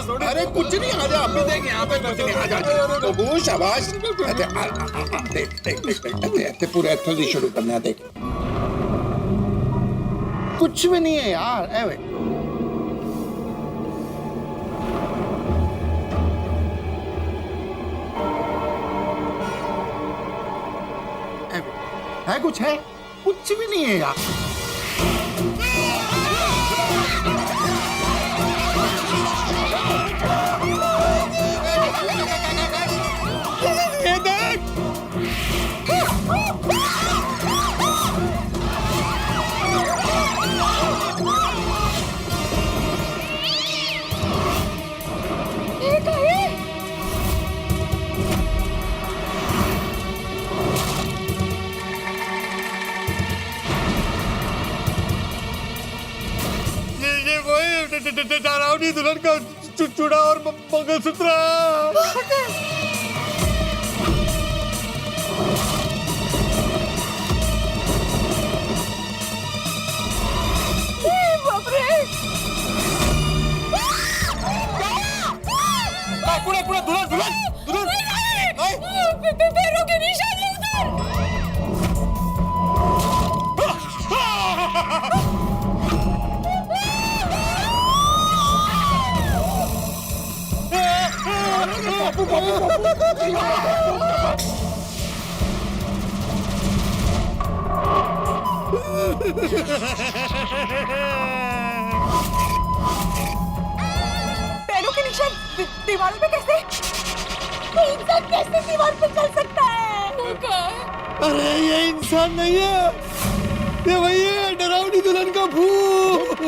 बस थोड़ी। अरे कुछ नहीं, आ जा, अब भी देख यहाँ पे कुछ नहीं, आ जा बबू, शाबाश। देख पूरे अच्छे से शुरू करना है, देख कुछ भी नहीं है यार। है कुछ है, कुछ भी नहीं है यार। डरावनी दुल्हन का चूड़ा और मंगलसूत्र। पूरा पूरा दुल्हन दुल्हन दुल्हन पैरों के निशान है उधर। पैरों के निशान दीवारों पे कैसे? इंसान कैसे दीवार पे चल सकता है? अरे ये इंसान नहीं है, ये वही है डरावनी दुल्हन का भूत।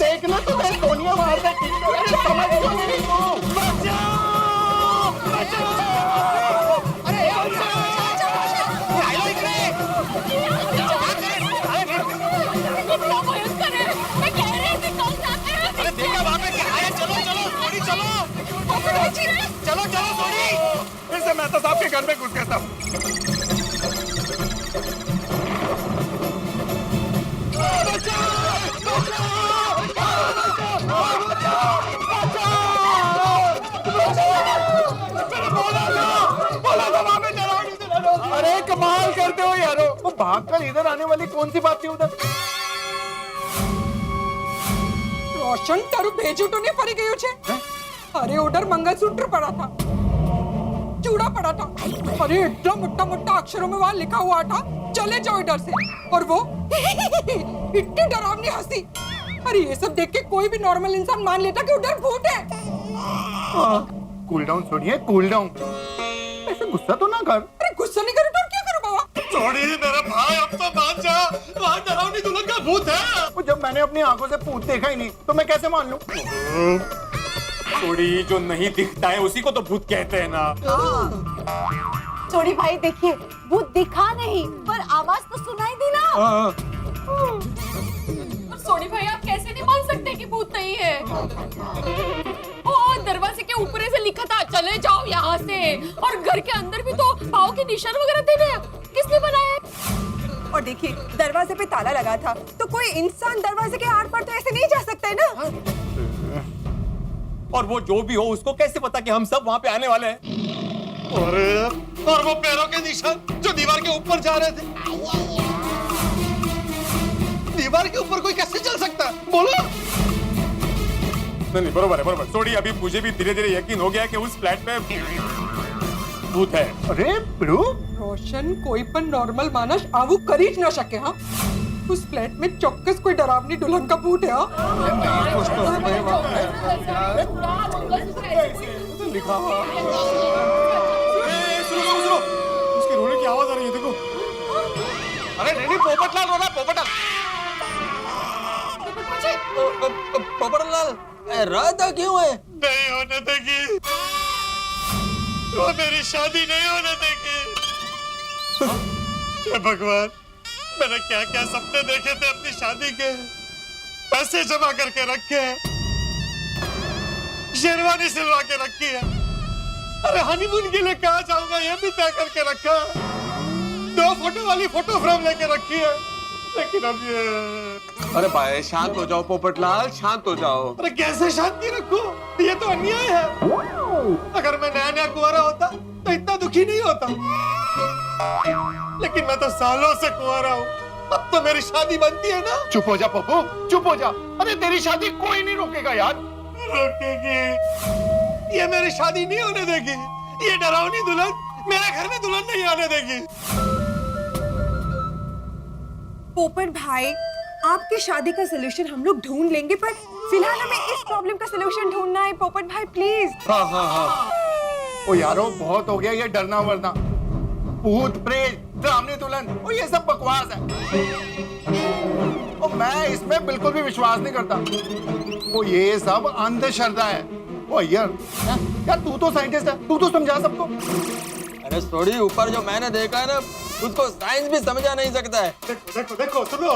देखना तो मैं सोनिया मार देती। चलो चलो थोड़ी, फिर से मेहता साहब के घर में घुस गया था। अरे कमाल करते हो यारो, वो भागकर इधर आने वाली कौन सी बात थी उधर? रोशन तारू भेजूटो ने फरी गयो छे। अरे उधर मंगलसूत्र पड़ा था, चूड़ा पड़ा था। अरे इतना मोटा मोटा अक्षरों में वहां लिखा हुआ था, चले जाओ इधर से। और वो इतनी डरावनी हंसी। अरे ये सब देख के कोई भी नॉर्मल इंसान मान लेता कि उधर भूत है। कूल डाउन सोनिए, कूल डाउन। ऐसे गुस्सा तो ना कर। अरे गुस्सा नहीं करो तो क्या करो बाबा? छोड़ी मेरा भाई, अब तो मान जा, वहाँ डरावनी दुल्हन का भूत है। वो जब मैंने अपनी आंखों से भूत देखा ही नहीं तो मैं कैसे मान लूं? छोड़ी, जो नहीं दिखता है उसी को तो भूत कहते हैं ना। छोड़ी भाई देखिए, भूत दिखा नहीं पर आवाज तो सुनाई दी ना। सोनी भाई आप कैसे नहीं मान सकते कि भूत नहीं है? और दरवाजे के ऊपर से लिखा था चले जाओ यहाँ से, और घर के अंदर भी तो पाँव के निशान वगैरह थे ना, किसने बनाया? और देखिए दरवाजे पे ताला लगा था, तो कोई इंसान दरवाजे के आर पार तो ऐसे नहीं जा सकता है ना। और वो जो भी हो, उसको कैसे पता कि हम सब वहाँ पे आने वाले हैं? और वो पैरों के निशान जो दीवार के ऊपर जा रहे थे, दीवार के ऊपर कोई कैसे चल सकता है? बोलो। नहीं बरोबर है, बरोबर। छोड़ी, अभी मुझे भी धीरे धीरे यकीन हो गया कि उस फ्लैट पे भूत है। अरे बिरू, रोशन कोई पण नॉर्मल मानस आवू કરી જ ન શકે। हाँ उस फ्लैट में चौक्कस कोई डरावनी दुल्हन का भूत है। लिखा हुआ सुनो, उसके रोने की आवाज आ रही है, देखो। अरे नहीं, पोपटलाल रो रहा है, पोपटलाल। पोपटलाल रात क्यों है? नहीं होने देगी, वो मेरी शादी नहीं होने देगी। हे भगवान, मैंने क्या क्या सपने देखे थे अपनी शादी के, पैसे जमा करके रखे हैं, शेरवानी सिलवा के रखी है, अरे हनीमून के लिए कहाँ जाऊंगा ये भी तय करके रखा है, 2 फोटो वाली फोटो फ्रेम लेके रखी है, लेकिन अब ये, अरे भाई शांत हो जाओ पोपटलाल, शांत हो जाओ। अरे कैसे शांति रखूं? ये तो अन्याय है। अगर मैं नया नया कुंवारा होता तो इतना दुखी नहीं होता, लेकिन मैं तो सालों से कुंवारा हूँ, अब तो मेरी शादी बनती है ना। चुप हो जा पप्पू, चुप हो जा। अरे तेरी शादी कोई नहीं रोकेगा यार। रोकेगी? ये मेरी शादी नहीं होने देगी, ये डरावनी दुल्हन मेरे घर में दुल्हन नहीं आने देगी। पोपट भाई, आपकी शादी का सलूशन हम लोग ढूंढ लेंगे, पर फिलहाल हमें इस प्रॉब्लम का सलूशन ढूंढना है। पोपट भाई प्लीज। हाँ हाँ हाँ। ओ यारो बहुत हो गया ये डरना वरना, भूत प्रेत डरावनी दुल्हन, ओ ये सब बकवास है। ओ मैं इसमें बिल्कुल भी विश्वास नहीं करता। ओ ये सब अंधश्रद्धा है। ओ यार तू तो साइंटिस्ट है, तू तो समझा सबको। अरे सोडी, ऊपर जो मैंने देखा है ना, उसको साइंस भी समझा नहीं सकता है। देखो देखो देखो, सुनो।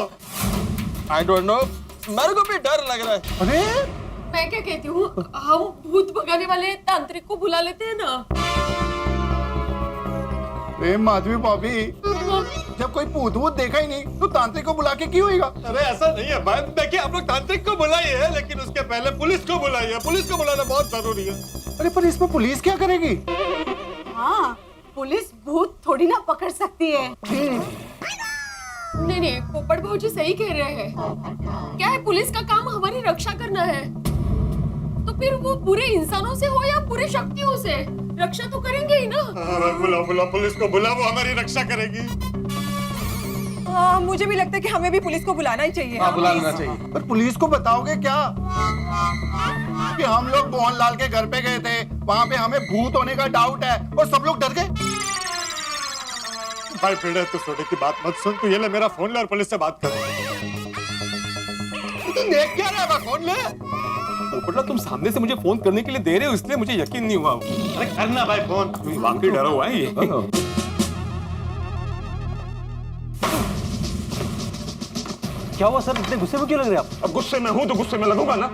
आई डोंट नो, मेरे को भी डर लग रहा है। अरे मैं क्या कहती हूँ, हम भूत भगाने वाले तांत्रिक को बुला लेते हैं ना। माधवी भाभी, जब कोई भूत वूत देखा ही नहीं तो तांत्रिक को बुला के क्यों होगा? अरे ऐसा नहीं है भाई, देखिए आप लोग तांत्रिक को बुलाइए है, लेकिन उसके पहले पुलिस को बुलाइए, पुलिस को बुलाना बहुत जरूरी है। अरे पर इसमें पुलिस क्या करेगी? हाँ, पुलिस भूत थोड़ी ना पकड़ सकती है। नहीं नहीं, पोपट भाजी सही कह रहे हैं। क्या है, पुलिस का काम हमारी रक्षा करना है, तो फिर वो बुरे इंसानों से हो या बुरी शक्तियों से, रक्षा तो करेंगे ही ना। बुला पुलिस को बुला, वो हमारी रक्षा करेगी। मुझे भी लगता है कि हमें भी पुलिस को बुलाना ही चाहिए। हाँ, बुलाना चाहिए। पर पुलिस को बताओगे क्या कि हम लोग मोहनलाल के घर पे गए थे, वहाँ पे हमें भूत होने का डाउट है और सब लोग डर गए? भाई पेड़े, तू सोने की बात मत सुन, तू ये ले मेरा फोन ले और पुलिस से बात कर। तू देख क्या रहा है, फोन ले। पोपटलाल, तुम सामने से मुझे फोन करने के लिए दे रहे हो, इसलिए मुझे यकीन नहीं हुआ। अरे करना भाई फोन, वाकई डरा हुआ है ये। क्या हुआ सर, इतने गुस्से में क्यों लग रहे हैं आप? अब गुस्से में हूं तो गुस्से में लगूंगा ना,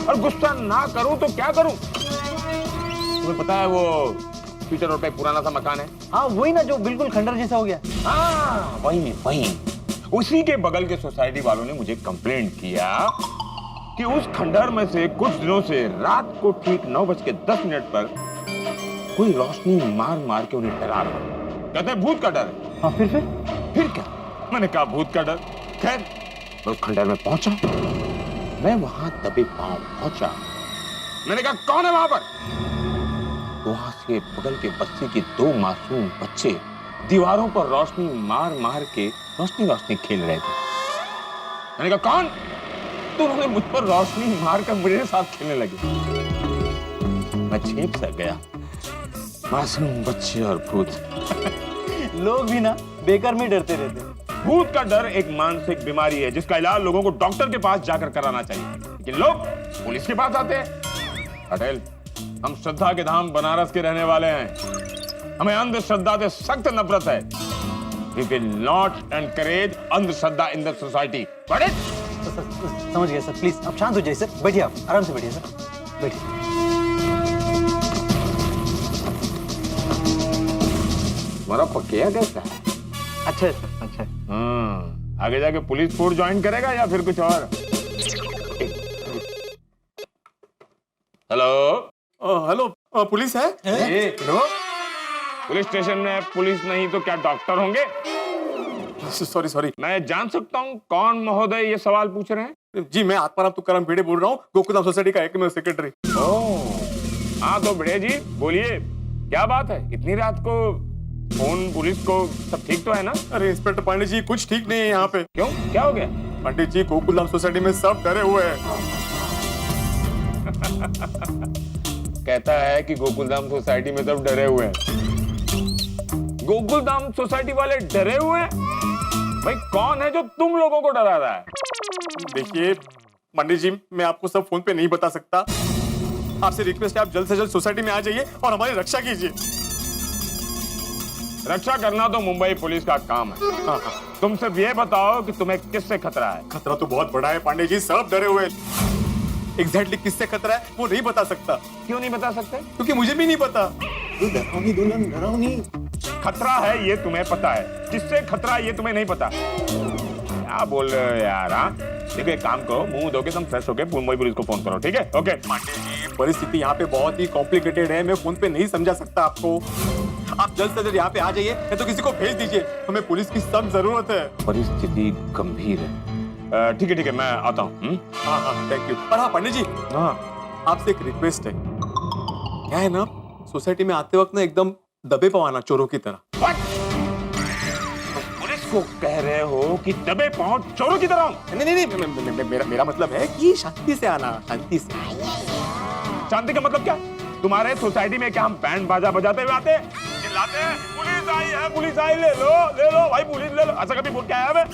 और गुस्सा ना करूं तो क्या करूं? तुम्हें पता है वो फ्यूचर रोड पे पुराना सा मकान है? हाँ वही ना, जो बिल्कुल खंडर जैसा हो गया। हाँ वही वही, उसी के बगल के सोसाइटी वालों ने मुझे कंप्लेंट किया कि उस खंडर में से कुछ दिनों से रात को ठीक 9:10 पर कोई रोशनी मार मार के उन्हें डरा रहा। कहते हैं भूत का डर है। हाँ फिर क्या? मैंने कहा भूत का डर। खैर मैं उस खंडर में पहुंचा, मैं वहां दबे पांव पहुंचा। मैंने कहा कौन है वहां पर? वहां से बगल के बस्ती के 2 मासूम बच्चे दीवारों पर रोशनी मार मार के रोशनी खेल रहे थे। मैंने कहा कौन? तो उन्होंने मुझ पर रोशनी मार कर मेरे साथ खेलने लगे। मैं चेप सा गया। मासूम बच्चे और भूत। लोग भी ना बेकार में डरते रहते हैं। भूत का डर एक मानसिक बीमारी है जिसका इलाज लोगों को डॉक्टर के पास जाकर कराना चाहिए, लेकिन लोग पुलिस के पास आते हैं। पटेल, हम श्रद्धा के धाम बनारस के रहने वाले हैं, हमें अंधश्रद्धा से सख्त नफरत है। We will not encourage अंधश्रद्धा in the society। पटेल, समझ गए सर, प्लीज आप शांत हो जाइए सर, बैठिए, आप आराम से बैठिए सर, बैठिए। हमारा पक्या कैसा है? अच्छा है सर, अच्छा है। आगे जाके पुलिस फोर्स ज्वाइन करेगा या फिर कुछ और? हेलो हेलो, पुलिस है? हेलो, पुलिस स्टेशन में पुलिस नहीं तो क्या डॉक्टर होंगे? सॉरी, मैं जान सकता हूँ कौन महोदय ये सवाल पूछ रहे हैं? जी मैं आत्माराम तुकाराम भिड़े बोल रहा हूँ, गोकुलधाम सोसाइटी का एकमेव सेक्रेटरी। ओह, हाँ तो भिड़े जी बोलिए, क्या बात है? इतनी रात को फोन पुलिस को, सब ठीक तो है ना? अरे इंस्पेक्टर पांडे जी, कुछ ठीक नहीं है यहाँ पे। क्यों, क्या हो गया? पंडित जी, गोकुलधाम सोसाइटी में सब डरे हुए हैं। कहता है कि गोकुलधाम सोसाइटी में सब डरे हुए हैं। गोकुल धाम सोसाइटी वाले डरे हुए हैं? भाई कौन है जो तुम लोगों को डरा रहा है? देखिए पंडित जी, मैं आपको सब फोन पे नहीं बता सकता। आपसे रिक्वेस्ट है, आप जल्द से जल्द सोसाइटी में आ जाइए और हमारी रक्षा कीजिए। रक्षा करना तो मुंबई पुलिस का काम है। हाँ। तुम सिर्फ ये बताओ कि तुम्हें किससे खतरा है। खतरा तो बहुत बड़ा है पांडे जी, सब डरे हुए हैं। एग्जैक्टली किससे खतरा है वो नहीं बता सकता। क्यों नहीं बता सकते? क्योंकि मुझे भी नहीं पता। खतरा है ये तुम्हें पता है, किससे खतरा है ये तुम्हें नहीं पता। क्या बोल रहे हो यार? हाँ देखो, एक काम करो, मुंह धो के तुम फ्रेश होके मुंबई पुलिस को फोन करो, ठीक है? ओके। परिस्थिति यहाँ पे बहुत ही कॉम्प्लिकेटेड है, मैं फोन पे नहीं समझा सकता आपको। आप जल्द से जल्द यहाँ पे आ जाइए, नहीं तो किसी को भेज दीजिए, हमें पुलिस की सख्त जरूरत है। परिस्थिति गंभीर है। ठीक है, मैं आता हूँ। हाँ हाँ, थैंक यू। और हाँ पंडित जी, हाँ आपसे एक रिक्वेस्ट है। क्या है ना, सोसाइटी में आते वक्त ना एकदम दबे पवाना चोरों की तरह। पुलिस को कह रहे हो कि दबे पांव चोरों की तरह? नहीं, मेरा मतलब है कि शांति से आना, शांति से। शांति का मतलब क्या? तुम्हारे सोसाइटी में क्या हम बैंड बाजा बजाते हुए आते हैं, चिल्लाते हैं पुलिस आई है, पुलिस आई, ले लो भाई पुलिस ले लो, ऐसा कभी बोल के आया मैं?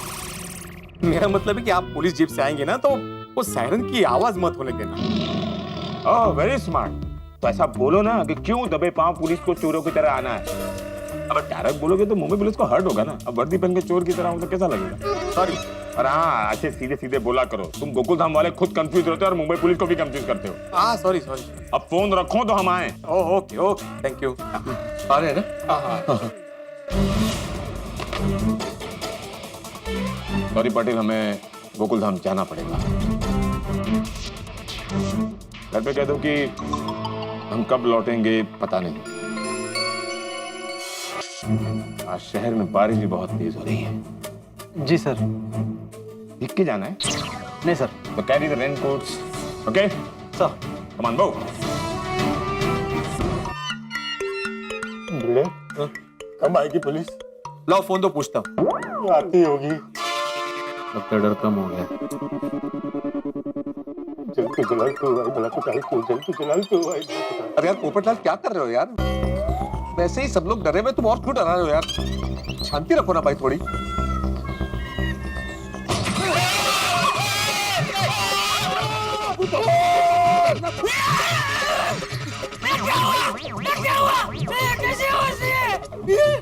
मेरा मतलब है कि आप पुलिस जीप से आएंगे ना, तो वो सायरन की आवाज मत होने देना। Oh very smart. तो ऐसा बोलो ना कि क्यों दबे पांव पुलिस को चोरों की तरह आना है। अब डायरेक्ट बोलोगे तो मुंबई पुलिस को हर्ट होगा ना। अब वर्दी पहन के चोर की तरह हो तो कैसा लगेगा? सॉरी। और हाँ, ऐसे सीधे सीधे बोला करो। तुम गोकुल धाम वाले खुद कंफ्यूज रहते हो और मुंबई पुलिस को भी कंफ्यूज करते हो। हाँ सॉरी। अब फोन रखो तो हम आए। Okay, thank you. आ रहे हैं ना? सॉरी पाटिल, हमें गोकुल धाम जाना पड़ेगा। घर पे कह दो कि हम कब लौटेंगे पता नहीं। आज शहर में बारिश भी बहुत तेज हो रही है। जी सर। दिख के जाना है? नहीं सर। तो carry the raincoats, okay sir. Come on go. कब आएगी पुलिस? लाओ फोन तो पूछता हूँ। आती होगी। लगता डर कम हो गया। जल्दी जलाल तो भाई, भला तो जल्दी जलाल तो भाई। अरे यार पोपटलाल, क्या कर रहे हो यार? वैसे ही सब लोग डरे हुए, तुम और क्यों डरा रहे हो यार? शांति रखो ना भाई थोड़ी।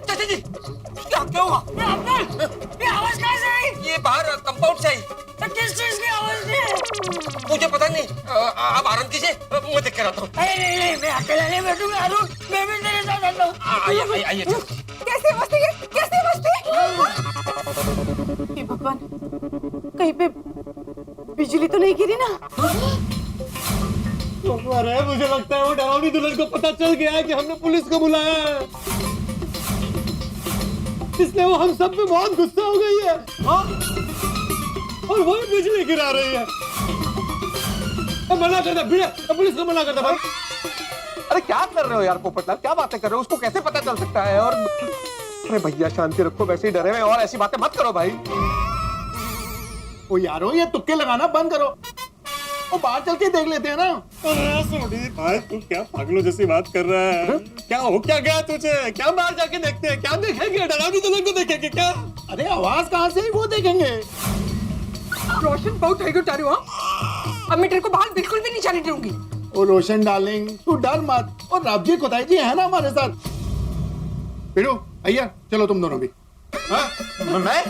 चाचा जी, क्या हुआ? ये आवाज कहाँ से आई? ये बाहर कंपाउंड से आई। किस चीज की आवाज थी? मुझे पता नहीं। आप आराम कीजिए, मैं देख कर आता हूँ। नहीं, मैं अकेला नहीं बैठूंगा अरुण, मैं भी तेरे साथ आता हूँ। आइए। कैसे बचती है? कैसे बचती? हे भगवान, कहीं पे बिजली तो नहीं गिरी ना? अरे मुझे लगता है वो डरावनी दुल्हन को पता चल गया है कि हमने पुलिस को बुलाया है, इसलिए वो हम सब पे बहुत गुस्सा हो गई है। हाँ? और वो बिजली गिरा रही है। मना कर दे भिड़े, पुलिस को मना कर दे भाई। अरे क्या कर रहे हो यार पोपटलाल, क्या बातें कर रहे हो? उसको कैसे पता चल सकता है? और अरे भैया शांति रखो, वैसे ही डरे हुए और ऐसी बातें मत करो भाई। ओ यारो, ये तुक्के लगाना बंद करो, वो बाहर चल के देख लेते हैं ना। अरे सोनी भाई, तू क्या पागलों जैसी बात कर रहा है? क्या हो क्या गया तुझे? क्या बाहर जाके देखते हैं? क्या देखेंगे? डरावनी दुल्हन को देखेंगे क्या? अरे आवाज कहाँ से वो देखेंगे? रोशन बहुत है टारू। हाँ, अब मैं तेरे को बाहर बिल्कुल भी नहीं जाने दूंगी। ओ रोशन डार्लिंग, तू डर मत। और राबजी कोताई जी है ना हमारे साथ। पिड़ो भैया, चलो तुम दोनों भी। हाँ? मैं?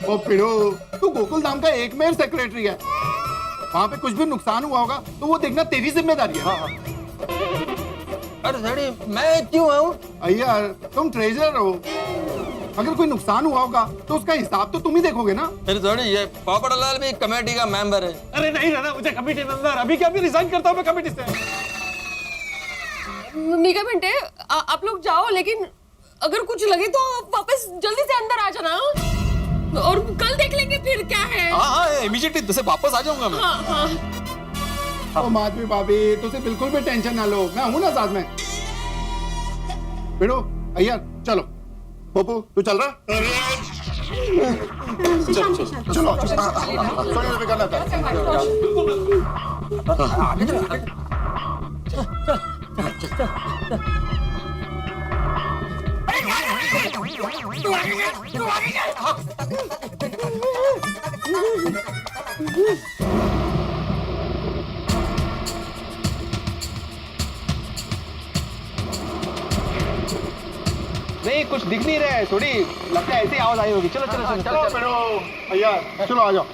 ओ पिड़ो, तू गोकुल धाम का एकमेव सेक्रेटरी है, वहाँ पे कुछ भी नुकसान हुआ होगा तो वो देखना तेरी जिम्मेदारी है। अरे सड़ी, मैं क्यों आऊँ? अय्या, तुम ट्रेजरर हो, अगर कोई नुकसान हुआ होगा तो उसका हिसाब तो तुम ही देखोगे ना। फिर थोड़ी, ये पोपटलाल भी कमेटी का मेंबर है। अरे नहीं रहना मुझे कमेटी मेंबर, अभी क्या भी रिजाइन करता हूँ मैं कमेटी से। मीका बेटे, आप लोग जाओ, लेकिन अगर कुछ लगे तो वापस जल्दी से अंदर आ जाना, और कल देख लेंगे फिर क्या है। हाँ, इमीडिएटली जैसे वापस आ जाऊंगा मैं। हाँ। ओ माधवी भाभी, तुझे बिल्कुल भी टेंशन ना लो, मैं हूं ना साथ में। बिड़ो अय्या, चलो। पप्पू तू चल रहा? चलो सोनी भी करना था। नहीं कुछ दिख नहीं रहा है, थोड़ी लगता है ऐसी आवाज आई होगी। चलो चलो चलो चलो फिरो भैया, चलो आ जाओ,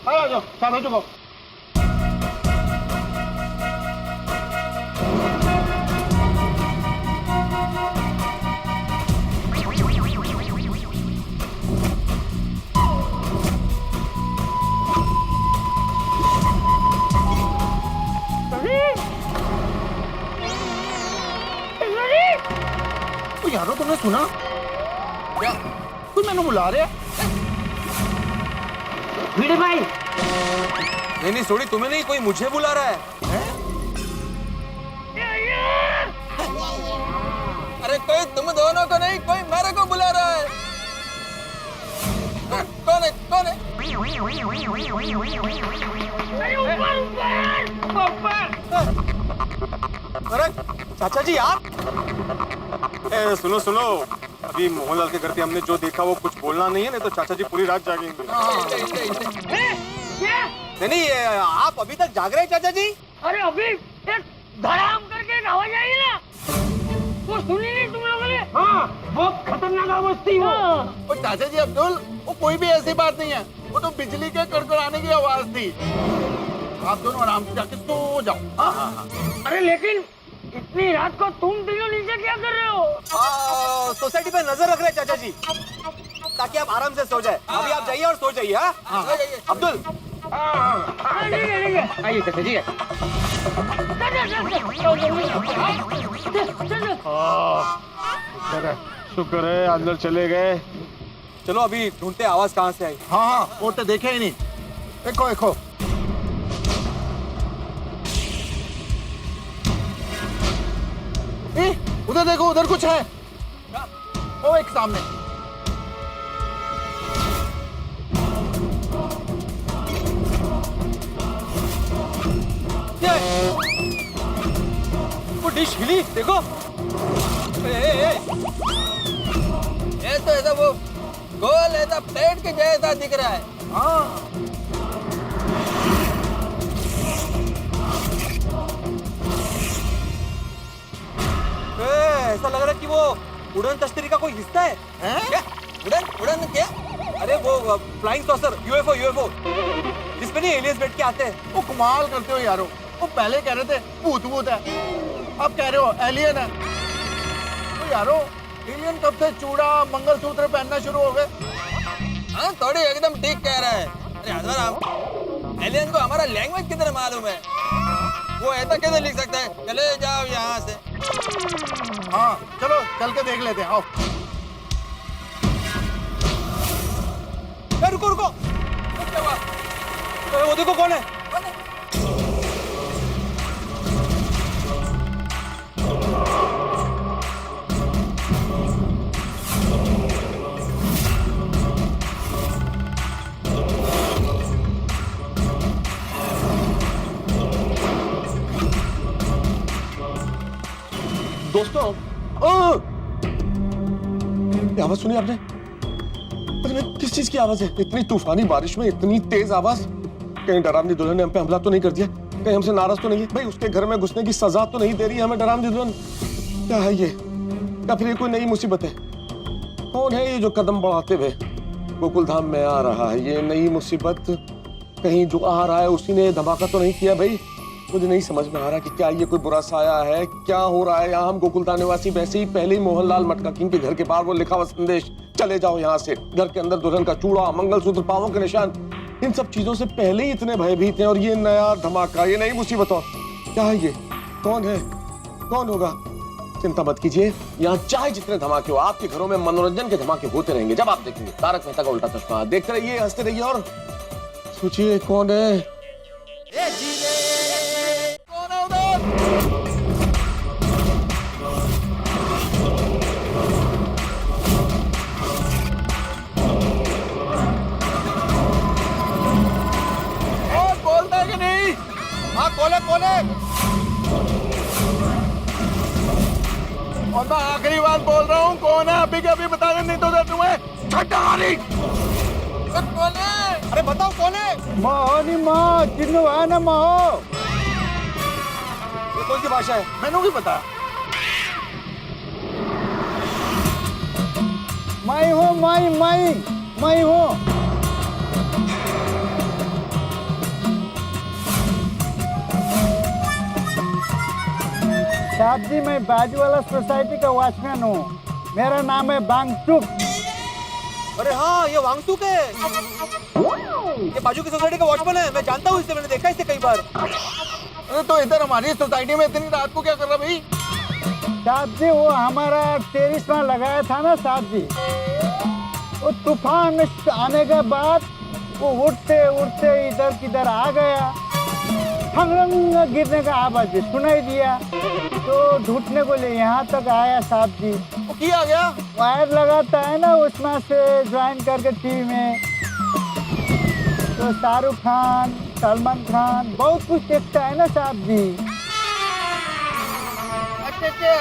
आ जाओ, साथ हो चुको। यारो तुमने सुना क्या? कुछ मैंने बुला रहे भिड़े भाई। नहीं नहीं सोड़ी, तुम्हें नहीं, कोई मुझे बुला रहा है। अरे कोई तुम दोनों को नहीं, कोई मेरे को बुला रहा है। कौन है कौन है? अरे चाचा जी आप? सुनो सुनो, अभी मोहनलाल के घर पे हमने जो देखा वो कुछ बोलना नहीं है, नहीं तो चाचा जी पूरी रात जागेंगे। नहीं ये आप अभी तक जाग रहे हैं चाचा जी? अरे अभी एक धड़ाम करके एक आवाज आई ना, वो सुनी नहीं तुम लोगों ने? हाँ, बहुत खतरनाक आवाज थी वो। चाचा जी अब्दुल, वो कोई भी ऐसी बात नहीं है, वो तो बिजली के कड़कड़ाने की आवाज थी। आप दोनों आराम से जाके सो जाओ। हाँ हाँ हाँ। अरे लेकिन इतनी रात को तुम तीनों नीचे क्या कर रहे हो? सोसाइटी पे नजर रख रहे हैं चाचा जी, ताकि आप आराम से सो जाए। अभी आप जाइए और सो जाइए। हाँ अब्दुल। ठीक है आइए चाचा जी। शुक्र है अंदर चले गए। चलो अभी ढूंढते आवाज कहाँ से आई। हाँ हाँ, वो तो देखे ही नहीं। देखो देखो, उधर देखो, उधर कुछ है। वो एक सामने। वो डिश हिली, देखो। ये तो ऐसा वो गोल ऐसा प्लेट के जैसा दिख रहा है। हाँ ऐसा लग रहा है कि वो उड़न तश्तरी का कोई हिस्सा है। क्या? उड़न उड़न क्या? अरे वो फ्लाइंग सॉसर, यूएफओ यूएफओ, जिसमें नहीं एलियंस बैठ के आते हैं। वो कमाल करते हो यारो, वो पहले कह रहे थे भूत भूत है, अब कह रहे हो एलियन है। तो यारो एलियन कब से चूड़ा मंगलसूत्र पहनना शुरू हो गए? हाँ थोड़ी एकदम ठीक कह रहा है। अरे हजराम, एलियन को हमारा लैंग्वेज कितना मालूम है, वो ऐसा कैसे लिख सकता है? चले जाओ यहाँ से। हाँ चलो चल के देख लेते हैं, आओ। रुको रुको, क्या हुआ? वो देखो कौन है? दोस्तों, आवाज सुनी आपने? अरे किस चीज की आवाज है? इतनी तूफानी बारिश में इतनी तेज आवाज। कहीं डरावनी दुल्हन ने हम पे हमला तो नहीं कर दिया? कहीं हमसे नाराज तो नहीं है? भाई उसके घर में घुसने की सजा तो नहीं दे रही है हमें डरावनी दुल्हन? क्या है ये? या फिर ये कोई नई मुसीबत है? कौन है ये जो कदम बढ़ाते हुए गोकुल धाम में आ रहा है? ये नई मुसीबत कहीं जो आ रहा है उसी ने धमाका तो नहीं किया? भाई मुझे नहीं समझ में आ रहा कि क्या ये कोई बुरा साया है, क्या हो रहा है यहाँ। हम गोकुलधाम निवासी वैसे ही पहले ही मोहनलाल मटका किंग के घर के बाहर वो लिखा हुआ संदेश, चले जाओ यहाँ से। घर के अंदर दुल्हन का चूड़ा, मंगलसूत्र, पांवों के निशान, इन सब चीजों से पहले ही इतने भयभीत हैं, और ये नया धमाका, ये नई मुसीबत। और क्या है ये? कौन है? कौन होगा? चिंता मत कीजिए, यहाँ चाहे जितने धमाके हो, आपके घरों में मनोरंजन के धमाके होते रहेंगे। जब आप देखेंगे तारक मेहता का उल्टा चश्मा, देखते रहिए, हंसते रहिए और सोचिए कौन है? कौन है उधर? और बोलता है कि नहीं? हाँ खोले खोले। और मैं आखिरी बात बोल रहा हूँ, कौन है अभी के अभी बता देना। नहीं तो तुम्हें छट्टा मारी। कौन है? अरे बताओ कौन है? मोहो नी मोहो चिन्नू है ना मोहो। ये कौन सी भाषा है? मैंने भी पता। मैं हूँ साहब जी, मैं बाजू वाला सोसाइटी का वॉचमैन हूँ। मेरा नाम है बांगचुक। अरे हाँ, ये वांगचुक है। ये बाजू की सोसाइटी का वॉचमैन है। मैं जानता हूँ इसे, मैंने देखा इसे कई बार। अरे तो इधर हमारी सोसाइटी में इतनी रात को क्या कर रहा भाई? साहब जी, वो हमारा टेरिस में लगाया था ना साहब जी, वो तूफान आने के बाद वो उठते उठते इधर किधर आ गया। ठंगरंग गिरने का आवाज सुनाई दिया तो ढूंढने को लिए यहाँ तक आया साहब जी। वो क्या आ गया? वायर लगाता है ना उसमें से ज्वाइन करके टीवी में, तो शाहरुख खान, सलमान खान बहुत कुछ देखता है ना साहब जी। अच्छा,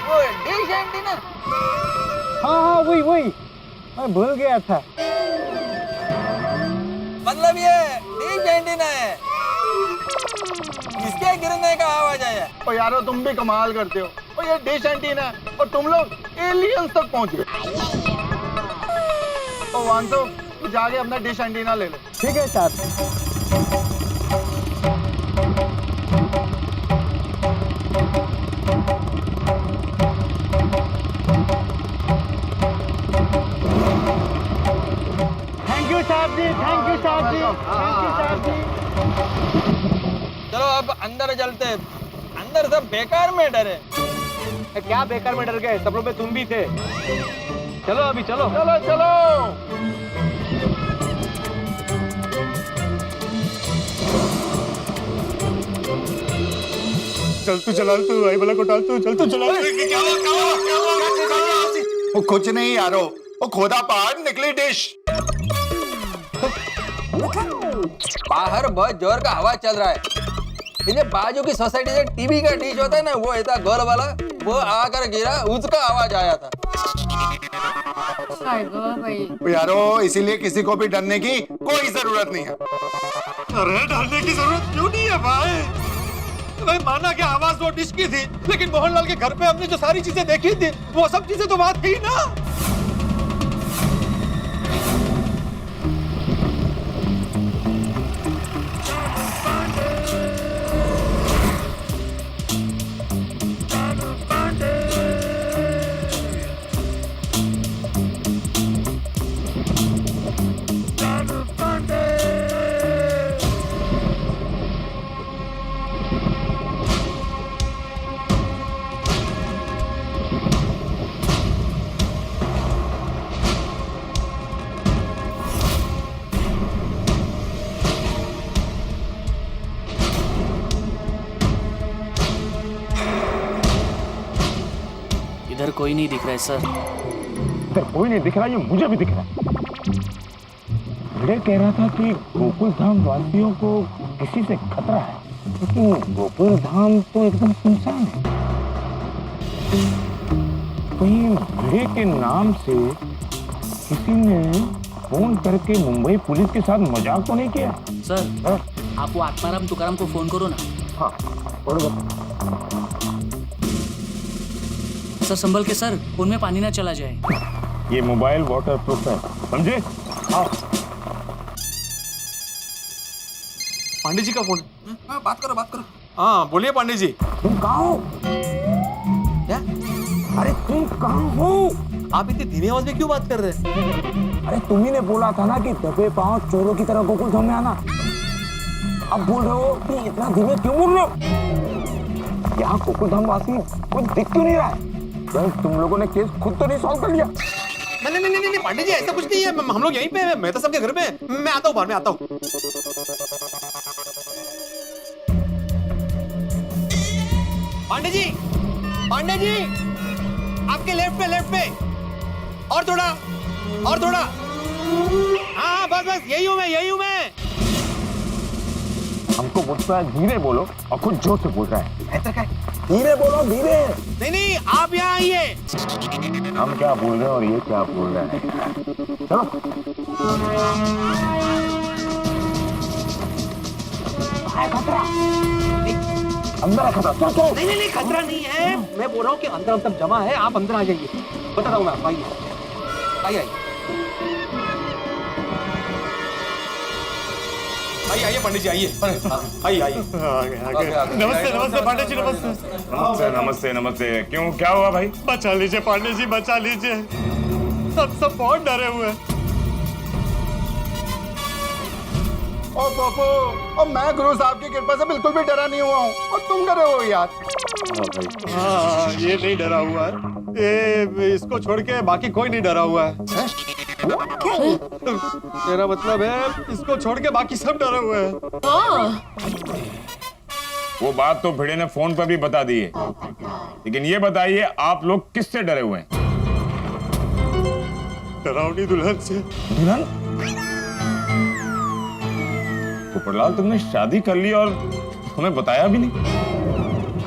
वो डिश एंटीना। हाँ वही मैं भूल गया था। मतलब ये डिश एंटीना है, इसके गिरने का आवाज आया। ओ यारो, तुम भी कमाल करते हो। ओ ये डिश एंटीना है और तुम लोग एलियंस तक पहुंच गए। ओ वांसो, तू जाके अपना डिश एंटीना ले ले। ठीक है साहब। थैंक यू साहब जी, थैंक यू साहब जी, थैंक यू साहब जी। चलो अब अंदर चलते। अंदर सब बेकार में डरे। क्या बेकार में डर गए? सब लोग में तुम भी थे। चलो अभी चलो। चलो चलो। चल तू चला, तू आई वाला को टाल, तू चल तू चला। वो कुछ नहीं यारो, वो खोदा पहाड़ निकली डिश। बाहर बहुत जोर का हवा चल रहा है। ये बाजू की सोसाइटी से टीवी का डिश होता है ना, वो ऐसा गोल वाला, वो आकर गिरा, उसका आवाज आया था। भाई यारो, इसीलिए किसी को भी डरने की कोई जरूरत नहीं है। अरे डरने की जरूरत क्यों नहीं है भाई? माना कि आवाज वो डिश की थी, लेकिन मोहनलाल के घर पे हमने जो सारी चीजें देखी थी, वो सब चीजें तो बात थी ना। इधर कोई नहीं दिख रहा है सर। इधर कोई नहीं दिख रहा, ये मुझे भी दिख रहा है। मैं कह रहा था कि गोकुल धाम वासियों को किसी से खतरा है, लेकिन गोकुल धाम तो एकदम सुनसान है। कहीं भिड़े के नाम से किसी ने फोन करके मुंबई पुलिस के साथ मजाक तो नहीं किया? सर आप वो आत्माराम तुकाराम को फोन करो ना। हाँ बरोबर। सर संभल के सर, फोन में पानी ना चला जाए। ये मोबाइल वाटर प्रूफ है, समझे? हाँ। पांडे जी का फोन। हाँ, बात करो। हाँ बोलिए पांडे जी। तुम कहाँ हो? क्या? अरे तुम कहाँ हो? आप इतनी धीमी आवाज में क्यों बात कर रहे हैं? अरे तुम्ही ने बोला था ना कि दबे पांव चोरों की तरह गोकुल धाम में आना। अब बोल रहे हो कि इतना धीमे क्यों बोल रहे हो? यहाँ गोकुल धाम वासी कोई दिख क्यों नहीं रहा है? तुम लोगों ने केस खुद तो नहीं सॉल्व कर लिया? नहीं पांडे जी, ऐसा कुछ नहीं है। हम लोग यहीं पे हैं। मैं तो सबके घर में। मैं आता हूँ बाहर में आता हूँ। पांडे जी, आपके लेफ्ट पे और थोड़ा। हाँ बस यही हूँ मैं। हमको बोलता है धीरे बोलो और खुद जोर से बोल रहा है। ऐसा क्या? धीरे बोलो, धीरे। नहीं नहीं, आप यहाँ आइए। हम क्या बोल रहे हैं और ये क्या बोल रहे हैं? चलो। अंदर खतरा, चलो। नहीं नहीं नहीं, खतरा नहीं है। मैं बोल रहा हूँ कि अंदर अंदर जमा है, आप अंदर आ जाइए। बता रहा हूँ मैं आपको, आइए आइए आइए आइए पंडित जी, आइए आइए आइए। नमस्ते नमस्ते पांडे जी, नमस्ते। नमस्ते नमस्ते नमस्ते। क्यों, क्या हुआ भाई? बचा लीजिए पांडे जी, बचा लीजिए। सब बहुत डरे हुए हैं। ओ पोपो, और मैं गुरु साहब की कृपा से बिल्कुल भी डरा नहीं हुआ हूँ, और तुम डरे हो यार। हाँ, ये नहीं डरा हुआ है। ये इसको छोड़ के बाकी कोई नहीं डरा हुआ है। मेरा मतलब है इसको छोड़ के बाकी सब डरे हुए हैं। हाँ, वो बात तो भिड़े ने फोन पर भी बता दी है, लेकिन ये बताइए आप लोग किससे डरे हुए हैं? डरावनी दुल्हन से। दुल्हन? पोपटलाल, तुमने शादी कर ली और हमें बताया भी नहीं।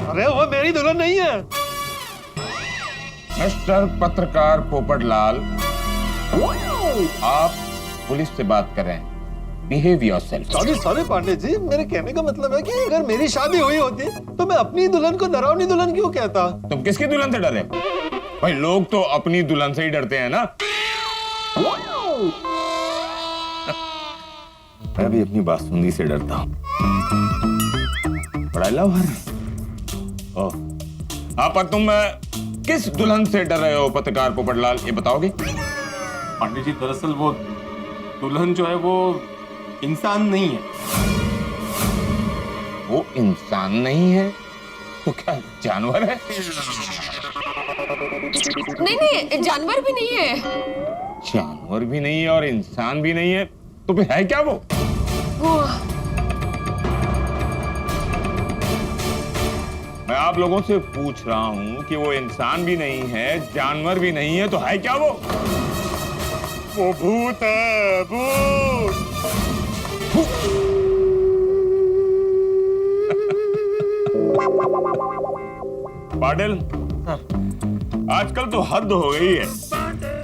अरे वो मेरी दुल्हन नहीं है। मिस्टर पत्रकार पोपटलाल, आप पुलिस से बात कर रहे हैं। Behave yourself. Sorry Pandey ji, मेरे कहने का मतलब है कि अगर मेरी शादी हुई होती तो मैं अपनी दुल्हन को डरावनी दुल्हन क्यों कहता? तुम किसकी दुल्हन से डरे? भाई लोग तो अपनी दुल्हन से ही डरते हैं ना। मैं भी अपनी बासुंदी से डरता हूँ। बड़ा लव है। ओह, हाँ, पर तुम किस दुल्हन से डर रहे हो पत्रकार पोपटलाल, ये बताओगे? पांडे जी, दरअसल वो दुल्हन जो है वो इंसान नहीं है। वो इंसान नहीं है तो क्या जानवर है? नहीं नहीं, जानवर भी नहीं है। जानवर भी नहीं है और इंसान भी नहीं है, तो फिर है क्या वो? मैं आप लोगों से पूछ रहा हूं कि वो इंसान भी नहीं है, जानवर भी नहीं है, तो है क्या वो? वो भूत है, भूत। पाटिल, आजकल तो हद हो गई है।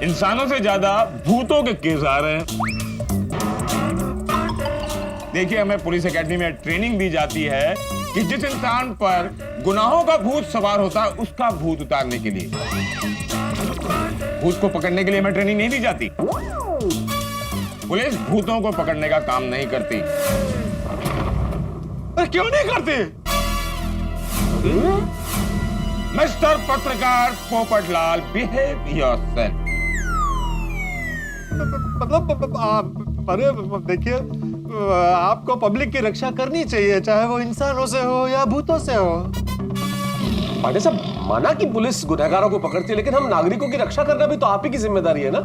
इंसानों से ज्यादा भूतों के केस आ रहे हैं। देखिए, हमें पुलिस एकेडमी में ट्रेनिंग दी जाती है कि जिस इंसान पर गुनाहों का भूत सवार होता है उसका भूत उतारने के लिए। भूत को पकड़ने के लिए हमें ट्रेनिंग नहीं दी जाती। पुलिस भूतों को पकड़ने का काम नहीं करती। अरे क्यों नहीं करती? मिस्टर पत्रकार पोपटलाल, बिहेव योरसेल्फ। मतलब अरे देखिए, आपको पब्लिक की रक्षा करनी चाहिए, चाहे वो इंसानों से हो या भूतों से हो। पांडे साहब, माना कि पुलिस गुनहगारों को पकड़ती है, लेकिन हम नागरिकों की रक्षा करना भी तो आप ही की जिम्मेदारी है ना।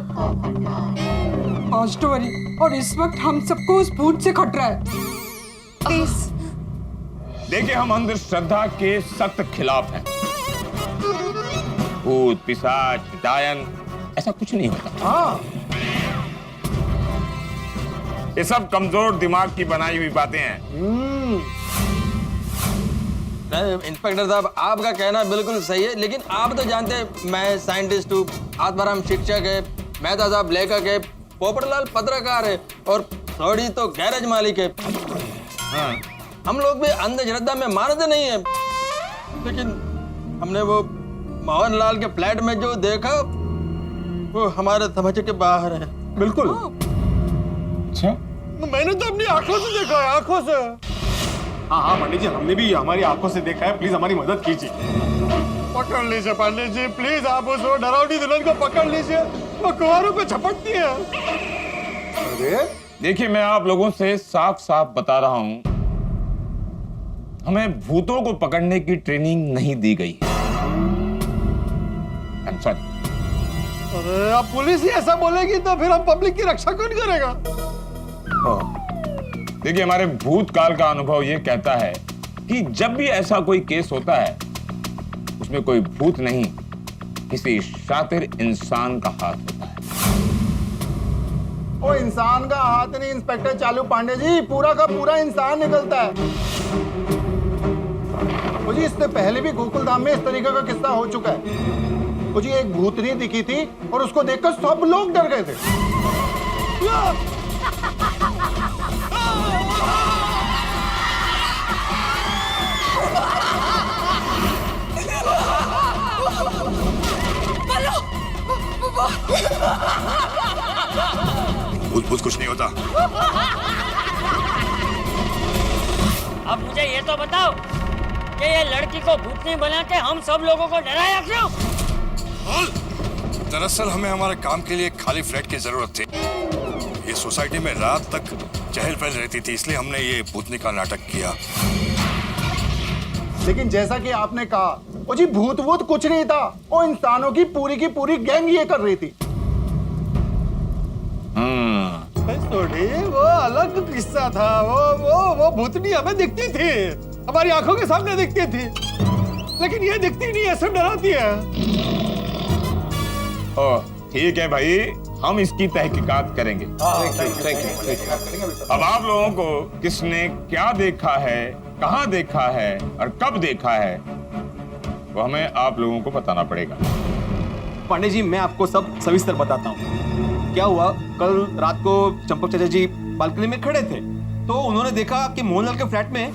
डोंट वरी, और इस वक्त हम सबको उस भूत से खतरा है। प्लीज। देखिए, हम अंधश्रद्धा के सख्त खिलाफ हैं। भूत, पिशाच, डायन, ऐसा कुछ नहीं होता। हाँ, ये सब कमजोर दिमाग की बनाई हुई बातें हैं। इंस्पेक्टर साहब, आपका कहना बिल्कुल सही है, लेकिन आप तो जानते हैं मैं साइंटिस्ट हूँ, आत्माराम शिक्षक है, मेहता साहब लेखक है, पोपटलाल पत्रकार है और थोड़ी तो गैरेज मालिक है। हाँ, हम लोग भी अंधश्रद्धा में मानते नहीं है, लेकिन हमने वो मोहनलाल के फ्लैट में जो देखा वो हमारे समझ के बाहर है। बिल्कुल। अच्छा, मैंने तो अपनी आंखों से देखा है, आंखों से। हाँ पंडित जी, हमने भी हमारी आंखों से देखा है। प्लीज हमारी मदद कीजिए। पकड़ लीजिए पांडे जी, प्लीज। आप उस डरावनी दुल्हन को पकड़ लीजिए, वो कुंवारों पे झपटती है। अरे देखिए, मैं आप लोगों से साफ साफ बता रहा हूं, हमें भूतों को पकड़ने की ट्रेनिंग नहीं दी गई है। I'm sorry। अरे अब पुलिस ही ऐसा बोलेगी तो फिर हम पब्लिक की रक्षा कौन करेगा? देखिए, हमारे भूतकाल का अनुभव ये कहता है कि जब भी ऐसा कोई केस होता है उसमें कोई भूत नहीं, किसी शातिर इंसान का हाथ होता है। वो इंसान का हाथ नहीं इंस्पेक्टर चालू पांडे जी, पूरा का पूरा इंसान निकलता है। वो वो जी इससे पहले भी गोकुल धाम में इस तरीके का किस्सा हो चुका है। वो जी एक भूतनी दिखी थी और उसको देखकर सब लोग डर गए थे। भूत भूत कुछ नहीं होता। अब मुझे ये तो बताओ कि ये लड़की को भूतनी बना के हम सब लोगों को डराया क्यों? दरअसल हमें हमारे काम के लिए एक खाली फ्लैट की जरूरत थी। ये सोसाइटी में रात तक चहल पहल रहती थी, इसलिए हमने ये भूतनी का नाटक किया। लेकिन जैसा कि आपने कहा, वो जी भूत वूत कुछ नहीं था, वो इंसानों की पूरी गैंग ये कर रही थी। थोड़ी वो अलग किस्सा था। वो भूतनी हमें दिखती थी, हमारी आंखों के सामने दिखती थी, लेकिन ये दिखती नहीं है, सब डराती है। ठीक है भाई, हम इसकी तहकीकात करेंगे। अब आप लोगों को किसने क्या देखा है, कहाँ देखा है और कब देखा है, वो हमें आप लोगों को बताना पड़ेगा। पांडे जी, मैं आपको सब सविस्तर बताता हूँ। क्या हुआ, कल रात को चंपक चाचा जी बालकनी में खड़े थे, तो उन्होंने देखा कि मोहनलाल के फ्लैट में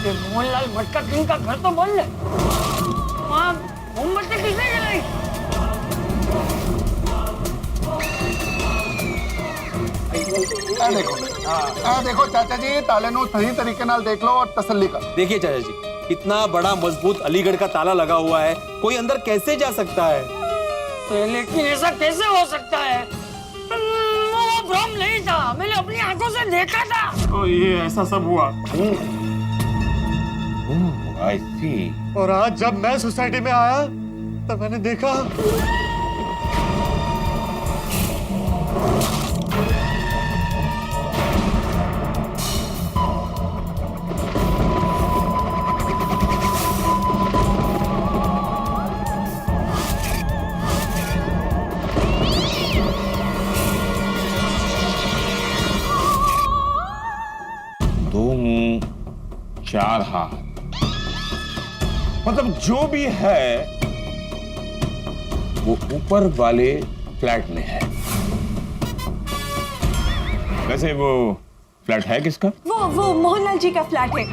मोहनलाल मटका किंग का घर तो बोल ले, वहाँ मोमबत्ती किसने जलाई? देखो चाचा जी, ताले नो सही तरीके नाल देख लो और तसल्ली कर। देखिए चाचा जी, इतना बड़ा मजबूत अलीगढ़ का ताला लगा हुआ है, कोई अंदर कैसे जा सकता है? तो लेकिन ऐसा कैसे हो सकता है? वो भ्रम नहीं था, मैंने अपनी आंखों से देखा था। तो ये ऐसा सब हुआ। I see. और आज जब मैं सोसाइटी में आया तब मैंने देखा दो मुंह चार हाथ, मतलब जो भी है वो ऊपर वाले फ्लैट में है। वैसे वो फ्लैट है किसका? वो मोहनलाल जी का फ्लैट है,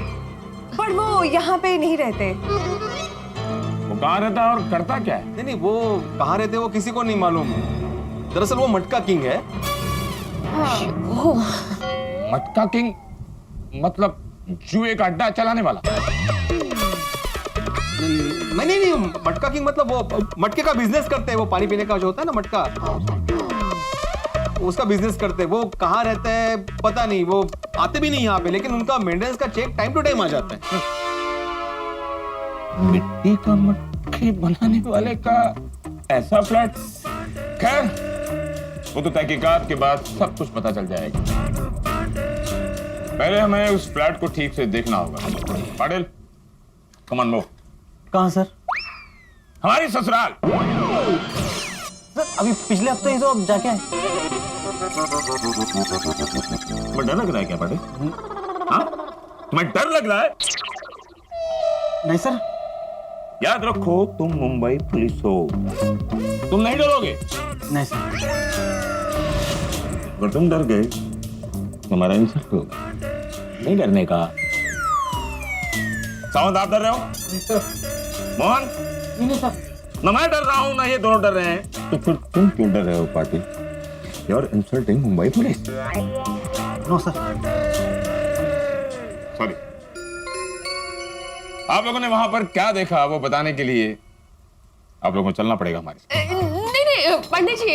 पर वो यहाँ पे नहीं रहते। वो कहाँ रहता है और करता क्या है? नहीं, वो कहाँ रहते वो किसी को नहीं मालूम। दरअसल वो मटका किंग है। मटका किंग मतलब जुए का अड्डा चलाने वाला? नहीं, मटका किंग मतलब वो मटके का बिजनेस करते हैं। वो पानी पीने का जो होता है ना मटका, उसका बिजनेस करते हैं। वो कहाँ रहते हैं पता नहीं, वो आते भी नहीं यहाँ पे, लेकिन उनका मेंटेनेंस का चेक टाइम टू टाइम आ जाता है। मिट्टी का मटके बनाने वाले का ऐसा फ्लैट? खैर, वो तो तहकीकात के बाद सब कुछ पता चल जाएगा। पहले हमें उस फ्लैट को ठीक से देखना होगा। Patil, come on move. कहाँ सर? हमारी ससुराल। सर अभी पिछले हफ्ते ही तो अब जाके आए। तुम्हें डर लग रहा है क्या पाटिल? हाँ? तुम्हें डर लग रहा है? नहीं सर। याद रखो, तुम मुंबई पुलिस हो, तुम नहीं डरोगे। नहीं सर। अगर तुम डर गए तुम्हारा इंसल्ट होगा। नहीं डरने का। सावंत, आप डर रहे हो? मोहन? नहीं सर। ना मैं डर रहा हूं ना ये दोनों डर रहे हैं, तो फिर तुम क्यों डर रहे हो Patil? You are insulting Mumbai police. No sir. Sorry. आप लोगों ने वहां पर क्या देखा वो बताने के लिए आप लोगों को चलना पड़ेगा हमारे। नहीं पंडित जी,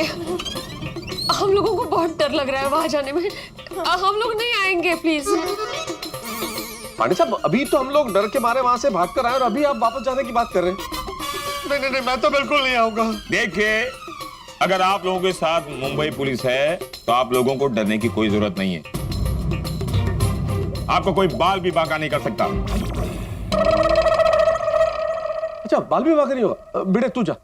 हम लोगों को बहुत डर लग रहा है वहां जाने में। हम लोग नहीं आएंगे प्लीज। पांडे साहब, अभी तो हम लोग डर के मारे वहां से भाग कर आए और अभी आप वापस जाने की बात कर रहे हैं। नहीं, मैं तो बिल्कुल नहीं आऊंगा। देखिए, अगर आप लोगों के साथ मुंबई पुलिस है तो आप लोगों को डरने की कोई जरूरत नहीं है। आपको कोई बाल भी बांका नहीं कर सकता। अच्छा, बाल भी बांका नहीं होगा? बेटे तू जा।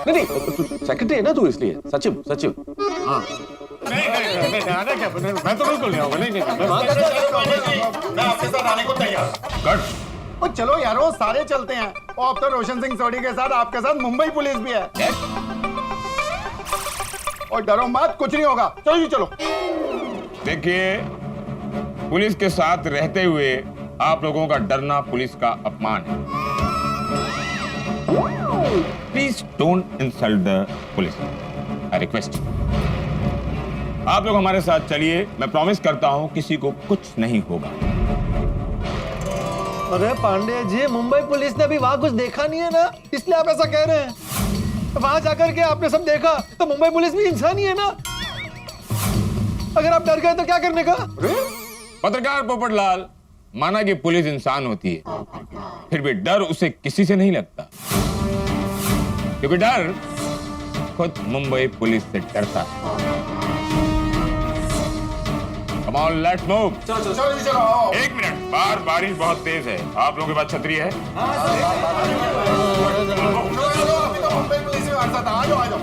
नहीं, सेक्रेटरी है ना तू, इसलिए। सचिव। हाँ, आना क्या मैं तो बिल्कुल नहीं आऊंगा। नहीं मैं आपके साथ आने को तैयार। कट। और चलो यारो, सारे चलते हैं। और अब तो रोशन सिंह सोडी के साथ आपके साथ मुंबई पुलिस भी है। और डरो मत, कुछ नहीं होगा। चलो जी चलो। देखिए, पुलिस के साथ रहते हुए आप लोगों का डरना पुलिस का अपमान है। Please don't insult the police, I request. आप लोग हमारे साथ चलिए, मैं प्रॉमिस करता हूं किसी को कुछ नहीं होगा। अरे पांडे जी, मुंबई पुलिस ने अभी वहां कुछ देखा नहीं है ना, इसलिए आप ऐसा कह रहे हैं। वहां जाकर के आपने सब देखा तो मुंबई पुलिस भी इंसान ही है ना। अगर आप डर गए तो क्या करने का? पत्रकार पोपटलाल, माना कि पुलिस इंसान होती है, फिर भी डर उसे किसी से नहीं लगता, क्योंकि डर खुद मुंबई पुलिस से डरता है। Come on, let's move. चलो। एक मिनट, बाहर बारिश बहुत तेज है। आप लोगों के पास छतरी है? अभी तो मुंबई पुलिस में हमारे साथ। आ जाओ आ जाओ।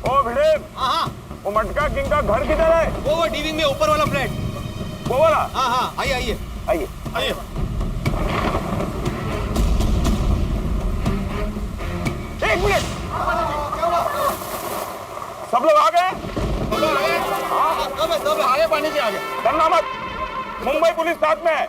ओ भिड़े, वो मटका किंग का घर किधर है? वो डीविंग में ऊपर वाला फ्लैट। वो वाला? हाँ, आइए आइए आइए आइए। एक मिनट, सब लोग आ गए? सब आगे पानी जी आगे। डरना मत, मुंबई पुलिस साथ में है।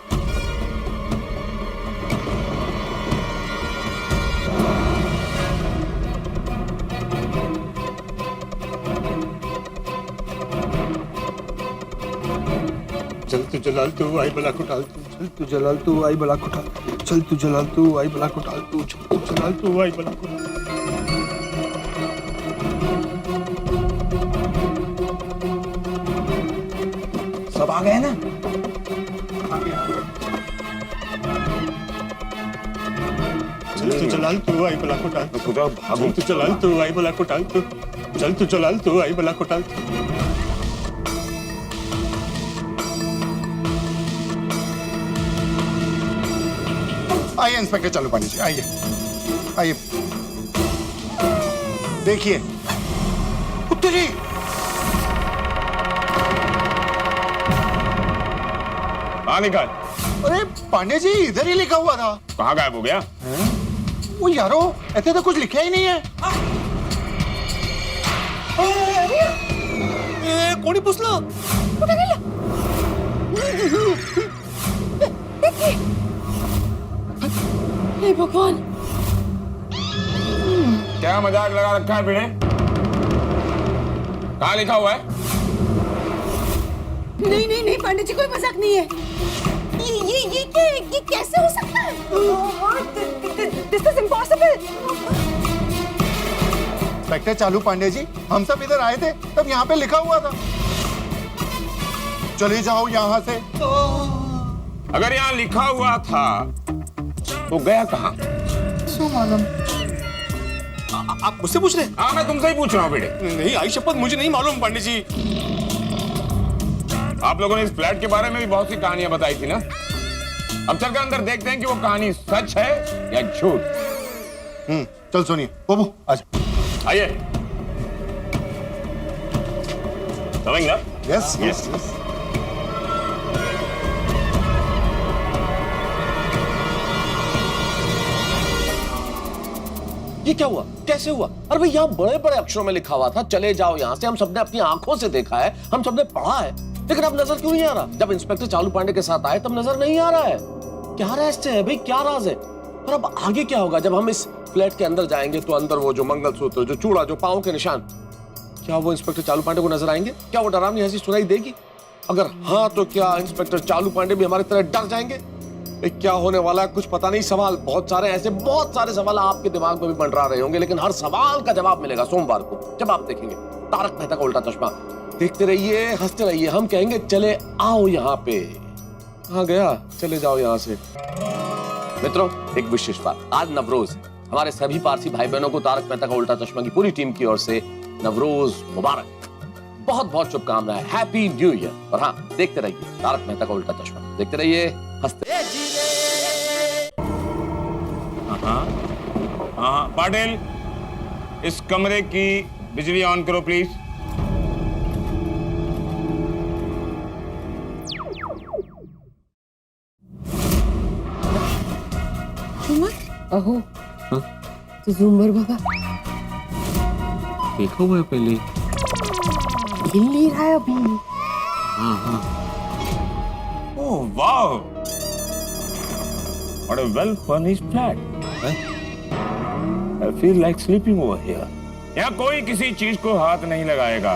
चल तू जलाल तू आई बला को टाल तू, चल तू जलाल तू आई बला को टाल, चल तू जलाल तू आई बला को टाल तू, चल तू जलाल तू आई बला को टाल। सब आ गए ना? चल तू जलाल तू आई बला को टाल, भागो। चल तू जलाल तू आई बला को टाल तू, चल तू जलाल तू आई बला को टाल। आइए इंस्पेक्टर चालू पानी जी, आइए आइए। देखिए उत्तर जी, कहाँ निकाल? अरे पांडे जी, इधर ही लिखा हुआ था। कहाँ गायब हो गया? वो यारो, ऐसे तो कुछ लिखा ही नहीं है। कोणी पुसलं? कुठे गेलं? हे भगवान, क्या मजाक लगा रखा है भिड़े? कहाँ लिखा हुआ है? नहीं नहीं नहीं पांडे जी, कोई मजाक नहीं है। ये कैसे हो सकता है? This is impossible. इंस्पेक्टर चालू पांडे जी, हम सब इधर आए थे तब यहाँ पे लिखा हुआ था। चले जाओ यहाँ से। अगर यहाँ लिखा हुआ था तो गया कहाँ? आप मुझसे पूछ रहे हैं? हाँ, मैं तुमसे ही पूछ रहा हूँ बेटे। नहीं, आई शपथ मुझे नहीं मालूम पांडे जी। आप लोगों ने इस फ्लैट के बारे में भी बहुत सी कहानियां बताई थी ना। अब चलकर अंदर देखते हैं कि वो कहानी सच है या झूठ। चल सुनिए बाबू, आजा। आइए, समझ ना? Yes yes yes. ये क्या हुआ? कैसे हुआ? अरे भाई, यहाँ बड़े बड़े अक्षरों में लिखा हुआ था चले जाओ यहाँ से। हम सबने अपनी आंखों से देखा है, हम सबने पढ़ा है, लेकिन अब नजर क्यों नहीं आ रहा? जब इंस्पेक्टर चालू पांडे के साथ आए तब नजर नहीं आ रहा है। क्या रहस्य है भाई, क्या राज है? और अब आगे क्या होगा? जब हम इस फ्लैट के अंदर जाएंगे तो अंदर वो जो मंगलसूत्र, जो चूड़ा, जो पांव के निशान, क्या वो इंस्पेक्टर चालू पांडे को नजर आएंगे? क्या वो डरावनी हंसी सुनाई देगी? अगर हाँ तो क्या इंस्पेक्टर चालू पांडे भी हमारी तरह डर जाएंगे? क्या होने वाला है कुछ पता नहीं। सवाल बहुत सारे, ऐसे बहुत सारे सवाल आपके दिमाग में भी मंडरा रहे होंगे, लेकिन हर सवाल का जवाब मिलेगा सोमवार को, जब आप देखेंगे तारक मेहता का उल्टा चश्मा। देखते रहिए, हंसते रहिए। हम कहेंगे चले आओ यहाँ पे। कहाँ गया? चले जाओ यहाँ से। मित्रों, एक विशेष बात, आज नवरोज। हमारे सभी पारसी भाई बहनों को तारक मेहता का उल्टा चश्मा की पूरी टीम की ओर से नवरोज मुबारक। बहुत बहुत शुभकामनाएं, हैप्पी न्यू ईयर। और हाँ, देखते रहिए तारक मेहता का उल्टा चश्मा, देखते रहिए, हंसते। हाँ पाटिल, इस कमरे की बिजली ऑन करो प्लीज। अहो तो झूमर बाबा देखो मैं पहले हिल नहीं रहा है अभी। Oh wow, what a well furnished flat. I feel like sleeping over here. यहाँ कोई किसी चीज को हाथ नहीं लगाएगा।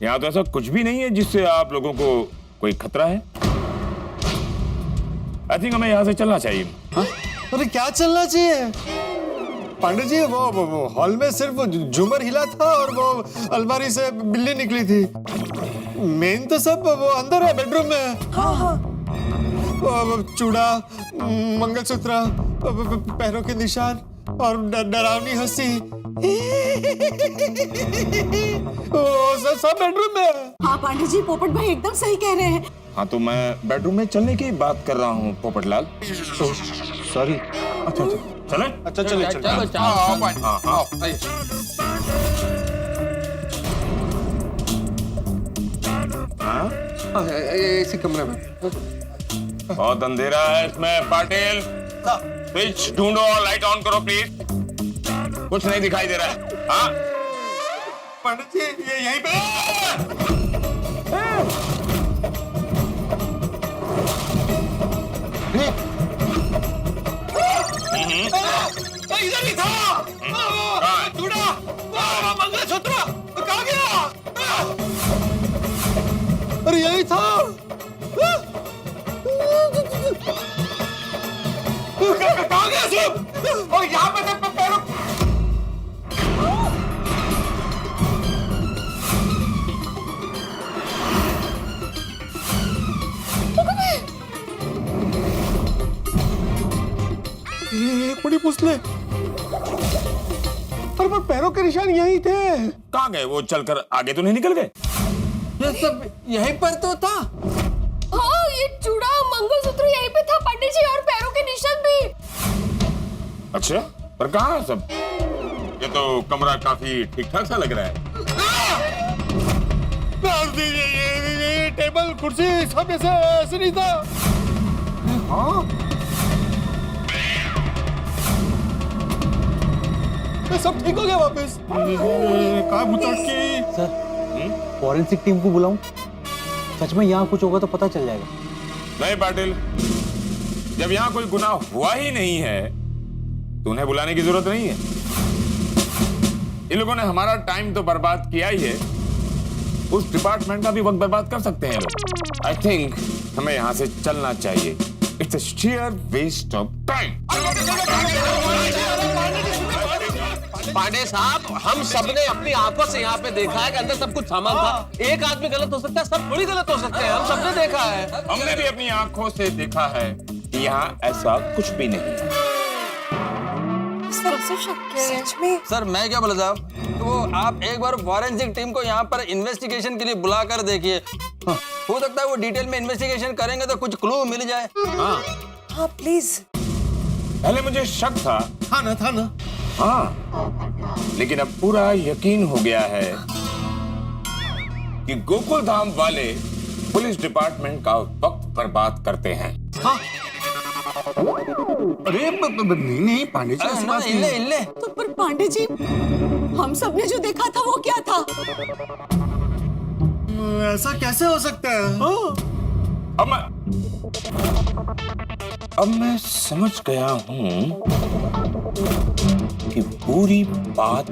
यहाँ तो ऐसा कुछ भी नहीं है जिससे आप लोगों को कोई खतरा है। आई थिंक हमें यहाँ से चलना चाहिए। अरे क्या चलना चाहिए पांडे जी? वो हॉल में सिर्फ वो झूमर हिला था और वो अलमारी से बिल्ली निकली थी। मेन तो सब वो अंदर है, बेडरूम में। हाँ। वो चूड़ा, मंगलसूत्र, पैरों के निशान और डरावनी हंसी, सब बेडरूम में। हाँ पांडे जी, पोपट भाई एकदम सही कह रहे हैं। हाँ तो मैं बेडरूम में चलने की बात कर रहा हूँ पोपटलाल। सॉरी। अच्छा चले। अच्छा चले चलो। हाँ। इसी कमरे में। बहुत अंधेरा है इसमें पाटिल। स्विच ढूंढो और लाइट ऑन करो प्लीज। कुछ नहीं दिखाई दे रहा है। हाँ पंडित जी, ये यहीं पे। इधर ही था। चूड़ा, मंगलसूत्र कहाँ गया? अरे यही था। कहाँ गया सब? और यहाँ पे पैरों। एक बड़ी पुसले। पर पैरों के निशान यही थे। कहाँ गए वो? चलकर आगे तो नहीं निकल गए? ये सब यहीं पर तो था। हाँ, ये चूड़ा मंगलसूत्र यहीं पे था पंडित जी, और पैरों के निशान भी। अच्छा, पर कहाँ है सब? ये तो कमरा काफी ठीक ठाक सा लग रहा है। ये टेबल कुर्सी सब ऐसे नहीं था। हाँ, सब ठीक हो गया वापस। कहाँ भूतोड़ की? सर, फॉरेंसिक टीम को बुलाऊं? सच में यहाँ कुछ होगा तो पता चल जाएगा। नहीं पाटिल, जब यहाँ कोई गुनाह हुआ ही नहीं है तो उन्हें बुलाने की जरूरत नहीं है। इन लोगों ने हमारा टाइम तो बर्बाद किया ही है, उस डिपार्टमेंट का भी वक्त बर्बाद कर सकते हैं लोग। आई थिंक हमें यहाँ से चलना चाहिए। It's a sheer waste of time. Pandey साहब, हम सबने अपनी आंखों से यहाँ पे देखा है कि अंदर सब कुछ सामान था। एक आदमी गलत हो सकता है, सब थोड़ी गलत हो सकते हैं। हम सबने देखा है। हमने भी अपनी आंखों से देखा है कि यहाँ ऐसा कुछ भी नहीं है। सच में? सर मैं क्या बोला साहब, तो आप एक बार फॉरेंसिक टीम को यहाँ पर इन्वेस्टिगेशन के लिए बुला कर देखिए। हो सकता है वो डिटेल में इन्वेस्टिगेशन करेंगे तो कुछ क्लू मिल जाए। हाँ प्लीज। पहले मुझे शक था। था ना। हाँ, लेकिन अब पूरा यकीन हो गया है कि गोकुल धाम वाले पुलिस डिपार्टमेंट का वक्त बर्बाद करते हैं। हाँ। अरे नहीं पांडे जी, इल्ले। तो पर पांडे जी, हम सबने जो देखा था वो क्या था? ऐसा कैसे हो सकता है? अब मैं समझ गया हूँ कि पूरी बात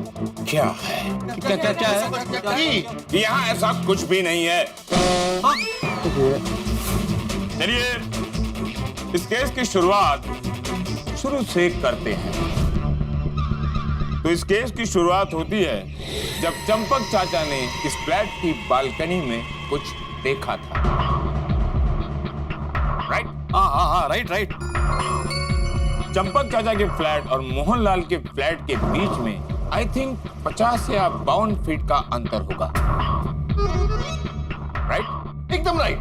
क्या है। क्या है? कि यहाँ ऐसा कुछ भी नहीं है। चलिए इस केस की शुरुआत शुरू से करते हैं। तो इस केस की शुरुआत होती है जब चंपक चाचा ने इस फ्लैट की बालकनी में कुछ देखा था। राइट? हाँ राइट राइट। चंपक चाचा के फ्लैट और मोहनलाल के फ्लैट के बीच में आई थिंक 50 या 52 फीट का अंतर होगा। राइट, एकदम राइट।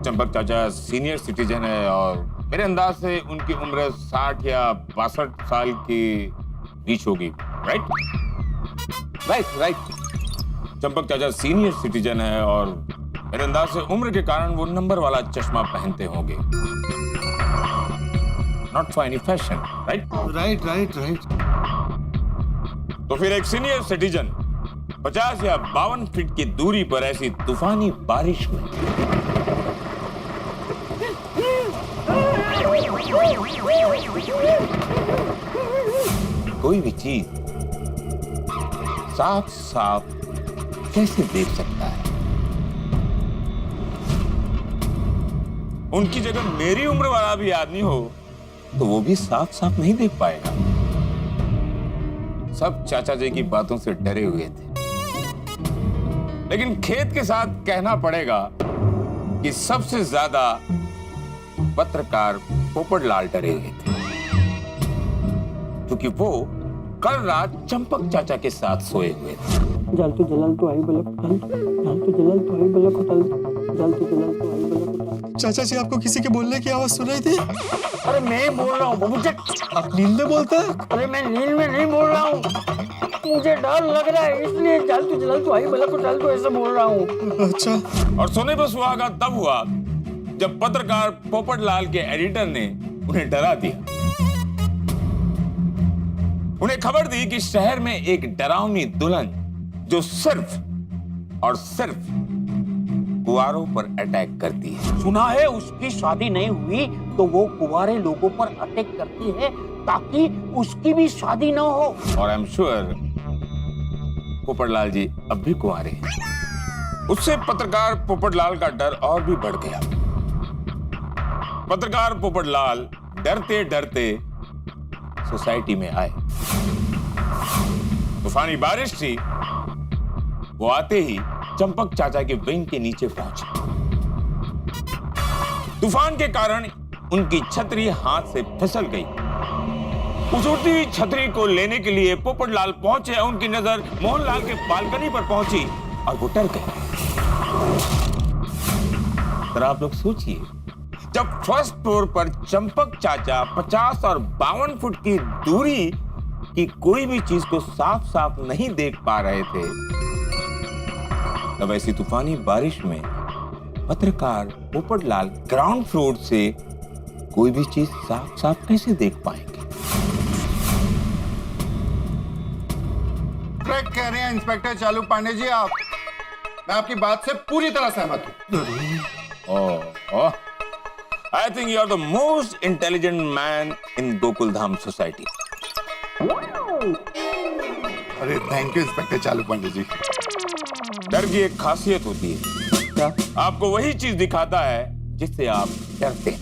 चंपक चाचा सीनियर सिटीजन है और मेरे अंदाज से उनकी उम्र 60 या 62 साल के बीच होगी। Right right right. चंपक चाचा सीनियर सिटीजन है और मेरे अंदाज से उम्र के कारण वो नंबर वाला चश्मा पहनते होंगे। Not for any fashion, right? Right right right. तो फिर एक सीनियर सिटीजन 50 या 52 फीट की दूरी पर ऐसी तूफानी बारिश में कोई भी चीज साफ साफ कैसे देख सकता है? उनकी जगह मेरी उम्र वाला भी आदमी हो तो वो भी साफ साफ नहीं देख पाएगा। सब चाचा जी की बातों से डरे हुए थे, लेकिन खेत के साथ कहना पड़ेगा कि सबसे ज्यादा पत्रकार पोपटलाल डरे हुए थे, क्योंकि वो कल रात चंपक चाचा के साथ सोए हुए थे। जल तो जलाल तो आई बलक उठल, जल तो जलाल तो आई बलक उठल, जल तो जलाल तो आई बलक उठल। चाचा जी, आपको किसी के बोलने की आवाज सुनाई थी? अरे मैं बोल रहा हूँ बबूचक। आप नींद में बोलते हैं? अरे मैं नींद में नहीं बोल रहा हूँ, मुझे डर लग रहा है इसलिए जल तो आई बलक उठल तो ऐसे बोल रहा हूँ। अच्छा। और सोने पर सुहागा तब हुआ जब पत्रकार पोपटलाल के एडिटर ने उन्हें डरा दिया। उन्हें खबर दी कि शहर में एक डरावनी दुल्हन जो सिर्फ और सिर्फ कुंवारों पर अटैक करती है। सुना है उसकी शादी नहीं हुई तो वो कुंवारे लोगों पर अटैक करती है ताकि उसकी भी शादी ना हो। और आई एम श्योर पोपटलाल जी अब भी कुंवारे हैं। उससे पत्रकार पोपटलाल का डर और भी बढ़ गया। पत्रकार पोपटलाल डरते डरते सोसाइटी में आए। तूफानी बारिश थी। वो आते ही चंपक चाचा के विंग के नीचे पहुंचे। तूफान के कारण उनकी छतरी हाथ से फिसल गई। उस उड़ती हुई छतरी को लेने के लिए पोपटलाल पहुंचे। उनकी नजर मोहनलाल के बालकनी पर पहुंची और वो डर गए। तो आप लोग सोचिए, जब फर्स्ट फ्लोर पर चंपक चाचा 50 और 52 फुट की दूरी की कोई भी चीज को साफ साफ नहीं देख पा रहे थे, तब ऐसी तूफानी बारिश में पत्रकार पोपटलाल ग्राउंड फ्लोर से कोई भी चीज साफ साफ कैसे देख पाएंगे? करेक्ट कह रहे हैं इंस्पेक्टर चालू पांडे जी आप। मैं आपकी बात से पूरी तरह सहमत हूं। I think you are the most intelligent man in Gokuldham society. अरे थैंक यू इंस्पेक्टर चालू पांडे जी। डर की एक खासियत होती है, क्या? आपको वही चीज दिखाता है जिससे आप डरते हैं।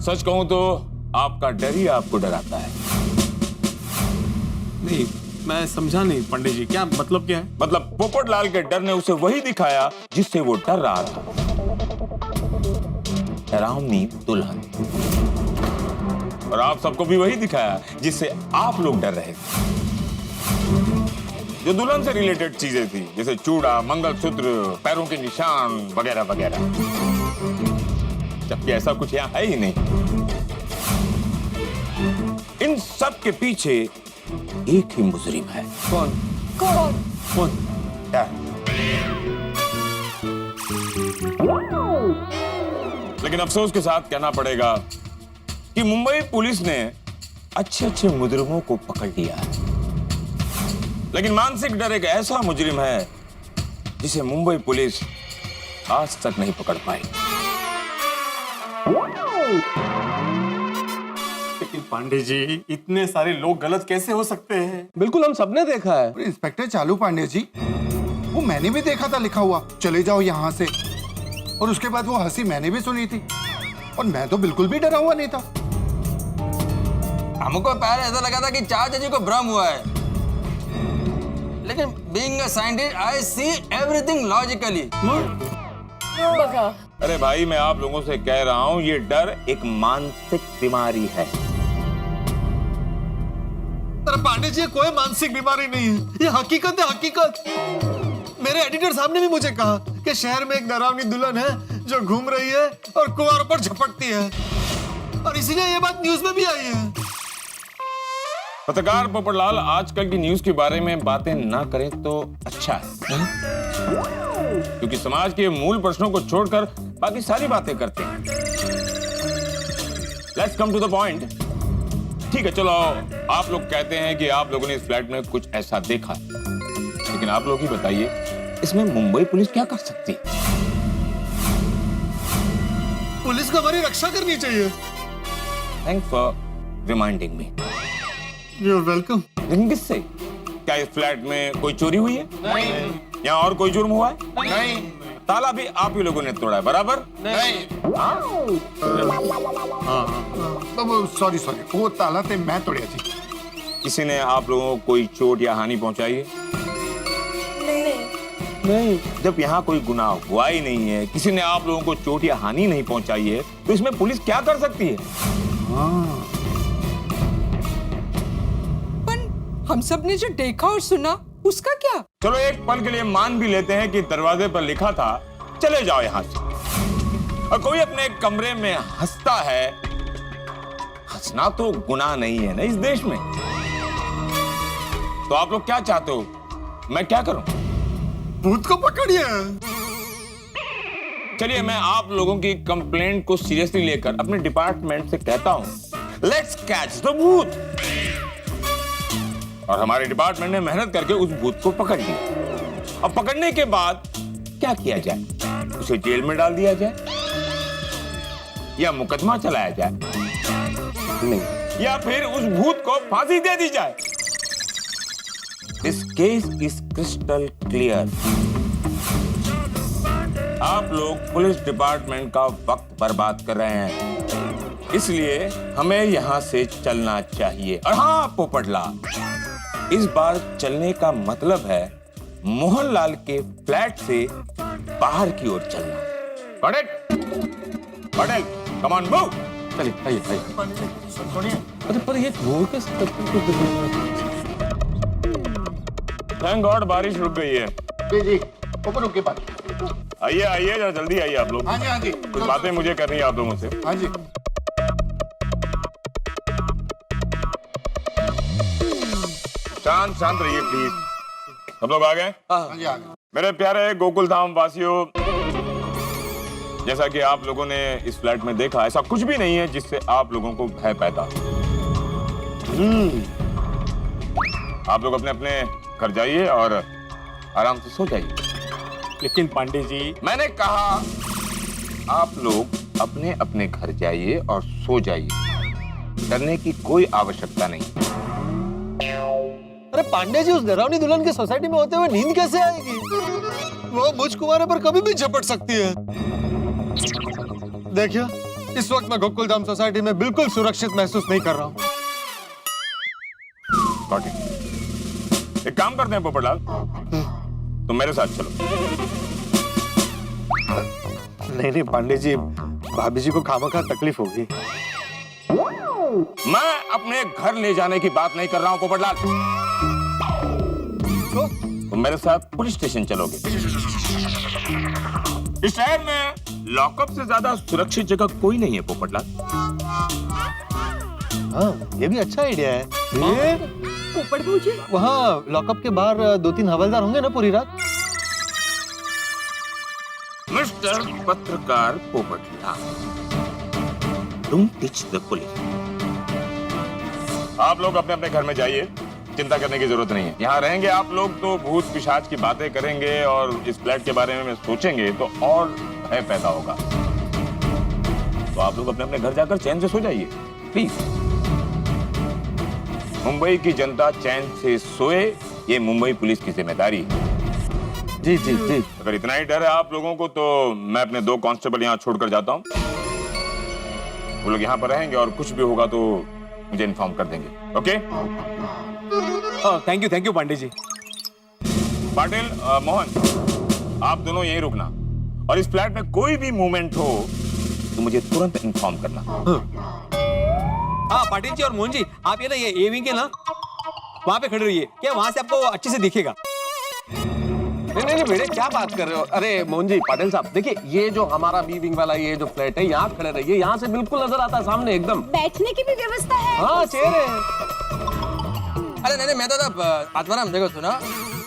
सच कहूं तो आपका डर ही आपको डराता है। नहीं, मैं समझा नहीं पंडित जी, क्या मतलब क्या है? मतलब पोपटलाल के डर ने उसे वही दिखाया जिससे वो डर रहा था। डरावनी दुल्हन। और आप सबको भी वही दिखाया जिससे आप लोग डर रहे थे। जो दुल्हन से रिलेटेड चीजें थी, जैसे चूड़ा, मंगलसूत्र, पैरों के निशान वगैरह वगैरह, जबकि ऐसा कुछ यहाँ है ही नहीं। इन सब के पीछे एक ही मुजरिम है। कौन? कौन? कौन? लेकिन अफसोस के साथ कहना पड़ेगा कि मुंबई पुलिस ने अच्छे अच्छे मुजरिमों को पकड़ लिया है, लेकिन मानसिक डर एक ऐसा मुजरिम है जिसे मुंबई पुलिस आज तक नहीं पकड़ पाई। लेकिन पांडे जी, इतने सारे लोग गलत कैसे हो सकते हैं? बिल्कुल, हम सबने देखा है। इंस्पेक्टर चालू पांडे जी, वो मैंने भी देखा था लिखा हुआ, चले जाओ यहाँ से। और उसके बाद वो हंसी मैंने भी सुनी थी, और मैं तो बिल्कुल भी डरा हुआ नहीं था। हमको पहले ऐसा लगा था कि चाचा जी को भ्रम हुआ है, लेकिन being a scientist I see everything logically. बघा, अरे भाई, मैं आप लोगों से कह रहा हूं, ये डर एक मानसिक बीमारी है। अरे पांडे जी, ये कोई मानसिक बीमारी नहीं है, ये हकीकत है, हकीकत। मेरे एडिटर साहब ने भी मुझे कहा कि शहर में एक डरावनी दुल्हन है जो घूम रही है और कुंवारों पर झपटती है, और इसीलिए ये बात न्यूज में भी आई है। पत्रकार पोपटलाल, आजकल की न्यूज के बारे में बातें ना करें तो अच्छा है, क्योंकि समाज के मूल प्रश्नों को छोड़कर बाकी सारी बातें करते हैं। Let's come to the point. ठीक है, चलो, आप लोग कहते हैं कि आप लोगों ने इस फ्लैट में कुछ ऐसा देखा, लेकिन आप लोग ही बताइए, इसमें मुंबई पुलिस क्या कर सकती है? पुलिस को हमारी रक्षा करनी चाहिए। Thanks for reminding me. You are welcome. लेकिन किससे? क्या इस फ्लैट में कोई चोरी हुई है? नहीं। यहाँ और कोई जुर्म हुआ है? नहीं। ताला भी आप ही लोगों ने तोड़ा है, बराबर? नहीं। सॉरी सॉरी, वो ताला ते मैं तोड़िया थी। किसी ने आप लोगों को कोई चोट या हानि पहुंचाई है? नहीं। जब यहाँ कोई गुनाह हुआ ही नहीं है, किसी ने आप लोगों को चोट या हानि नहीं पहुंचाई है, तो इसमें पुलिस क्या कर सकती है? हम सब ने जो देखा और सुना उसका क्या? चलो एक पल के लिए मान भी लेते हैं कि दरवाजे पर लिखा था चले जाओ यहां से, और कोई अपने कमरे में हंसता है। हंसना तो गुनाह नहीं है ना इस देश में। तो आप लोग क्या चाहते हो, मैं क्या करूं? भूत को पकड़िए। चलिए, मैं आप लोगों की कंप्लेंट को सीरियसली लेकर अपने डिपार्टमेंट से कहता हूं, लेट्स कैच द भूत। और हमारे डिपार्टमेंट ने मेहनत करके उस भूत को पकड़ लिया। अब पकड़ने के बाद क्या किया जाए? उसे जेल में डाल दिया जाए, या मुकदमा चलाया जाए, नहीं, या फिर उस भूत को फांसी दे दी जाए? This case is crystal clear. आप लोग पुलिस डिपार्टमेंट का वक्त बर्बाद कर रहे हैं, इसलिए हमें यहां से चलना चाहिए। और हाँ पोपटलाल, इस बार चलने का मतलब है मोहनलाल के फ्लैट से बाहर की ओर चलना। Patel, come on move. चलिए, आइए आइए। अरे पर ये घोर कैसे? थैंक गॉड बारिश रुक गई है। जी जी, ऊपर रुक के बात। आइए आइए, जरा जल्दी आइए आप लोग। हाँ जी, हाँ जी। कुछ बातें मुझे करनी है आप लोगों से। हाँ जी। शांत शांत रहिए प्लीज। सब लोग आ गए? हाँ जी, आ गए। मेरे प्यारे गोकुल धाम वासियों, जैसा कि आप लोगों ने इस फ्लैट में देखा, ऐसा कुछ भी नहीं है जिससे आप लोगों को भय पैदा। आप लोग अपने अपने घर जाइए और आराम से सो जाइए। लेकिन पांडे जी, मैंने कहा आप लोग अपने अपने घर जाइए और सो जाइए, डरने की कोई आवश्यकता नहीं। अरे पांडे जी, उस डरावनी दुल्हन की सोसाइटी में होते हुए नींद कैसे आएगी? वो मुझ कुमारों पर कभी भी झपट सकती है। देखिए, इस वक्त मैं गोकुलधाम सोसाइटी में बिल्कुल सुरक्षित महसूस नहीं कर रहा हूँ। एक काम करते हैं पोपटलाल, तुम मेरे साथ चलो। नहीं पांडे जी, भाभी जी को खामखा तकलीफ होगी। मैं अपने घर ले जाने की बात नहीं कर रहा हूं पोपटलाल। तुम मेरे साथ पुलिस स्टेशन चलोगे। इस शहर में लॉकअप से ज्यादा सुरक्षित जगह कोई नहीं है पोपटलाल। हाँ, ये भी अच्छा आइडिया है। फिर पोपट भौजी, वहाँ लॉकअप के बाहर 2-3 हवलदार होंगे ना पूरी रात? मिस्टर पत्रकार Popatlal, don't teach the police. आप लोग अपने अपने घर में जाइए, चिंता करने की जरूरत नहीं है। यहाँ रहेंगे आप लोग तो भूत पिशाच की बातें करेंगे और इस फ्लैट के बारे में सोचेंगे तो और भय पैदा होगा। तो आप लोग अपने अपने घर जाकर चैन से सो जाइए प्लीज। मुंबई की जनता चैन से सोए, ये मुंबई पुलिस की जिम्मेदारी है। जी जी जी। अगर इतना ही डर है आप लोगों को तो मैं अपने 2 कांस्टेबल यहाँ छोड़कर जाता हूँ। वो लोग यहाँ पर रहेंगे और कुछ भी होगा तो मुझे इन्फॉर्म कर देंगे। ओके? थैंक यू पांडे जी। पाटिल, मोहन, आप दोनों यहीं रुकना और इस फ्लैट में कोई भी मूवमेंट हो तो मुझे तुरंत इन्फॉर्म करना। हाँ पाटिल जी और मोहन जी, आप ये ना ये ए विंग के ना वहां पे खड़े रहिए, क्या वहां से आपको अच्छे से दिखेगा। नहीं नहीं बेटे, क्या बात कर रहे हो? अरे मोहन जी, पाटिल साहब देखिए, ये जो हमारा बी विंग वाला ये जो फ्लैट है, यहाँ खड़े रहिए, यहाँ से बिल्कुल नजर आता है सामने एकदम। बैठने की भी व्यवस्था है? हाँ चेयर है। अरे नहीं मैं तो आत्माराम देखो सुना,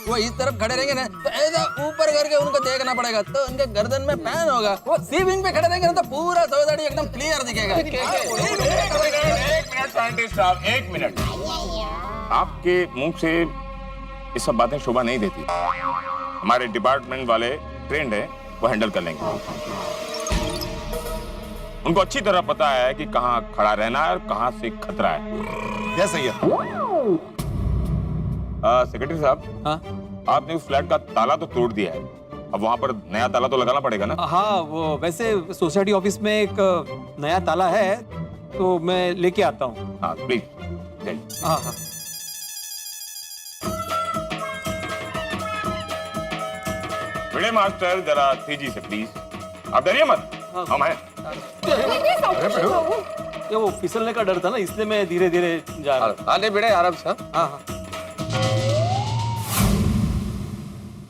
वो इस तरफ खड़े रहेंगे ना तो ऐसा ऊपर करके उनको देखना पड़ेगा, तो उनके गर्दन में पैन होगा। वो सी विंग पे खड़े रहेंगे ना तो पूरा सौदाड़ी एकदम क्लियर दिखेगा। एक मिनट साइंटिस्ट साहब, एक मिनट। आपके मुंह से ये सब बातें शोभा नहीं देती। हमारे डिपार्टमेंट वाले ट्रेंड है, वो हैंडल कर लेंगे। उनको अच्छी तरह पता है कि कहाँ खड़ा रहना है और कहाँ से खतरा है। यस भैया। सेक्रेटरी साहब, हाँ आपने उस फ्लैट का ताला तो तोड़ दिया है, अब वहां पर नया ताला तो लगाना पड़ेगा ना? हाँ, वो वैसे सोसाइटी ऑफिस में एक नया ताला है, तो मैं लेके आता हूँ। हाँ प्लीज। हाँ हाँ बड़े मास्टर जरा तेजी से प्लीज, आप डरिए मत, हम हैं। ये वो फिसलने का डर था ना, इसलिए मैं धीरे धीरे जा रहा हूँ। आने बेटे आराम से। हाँ हाँ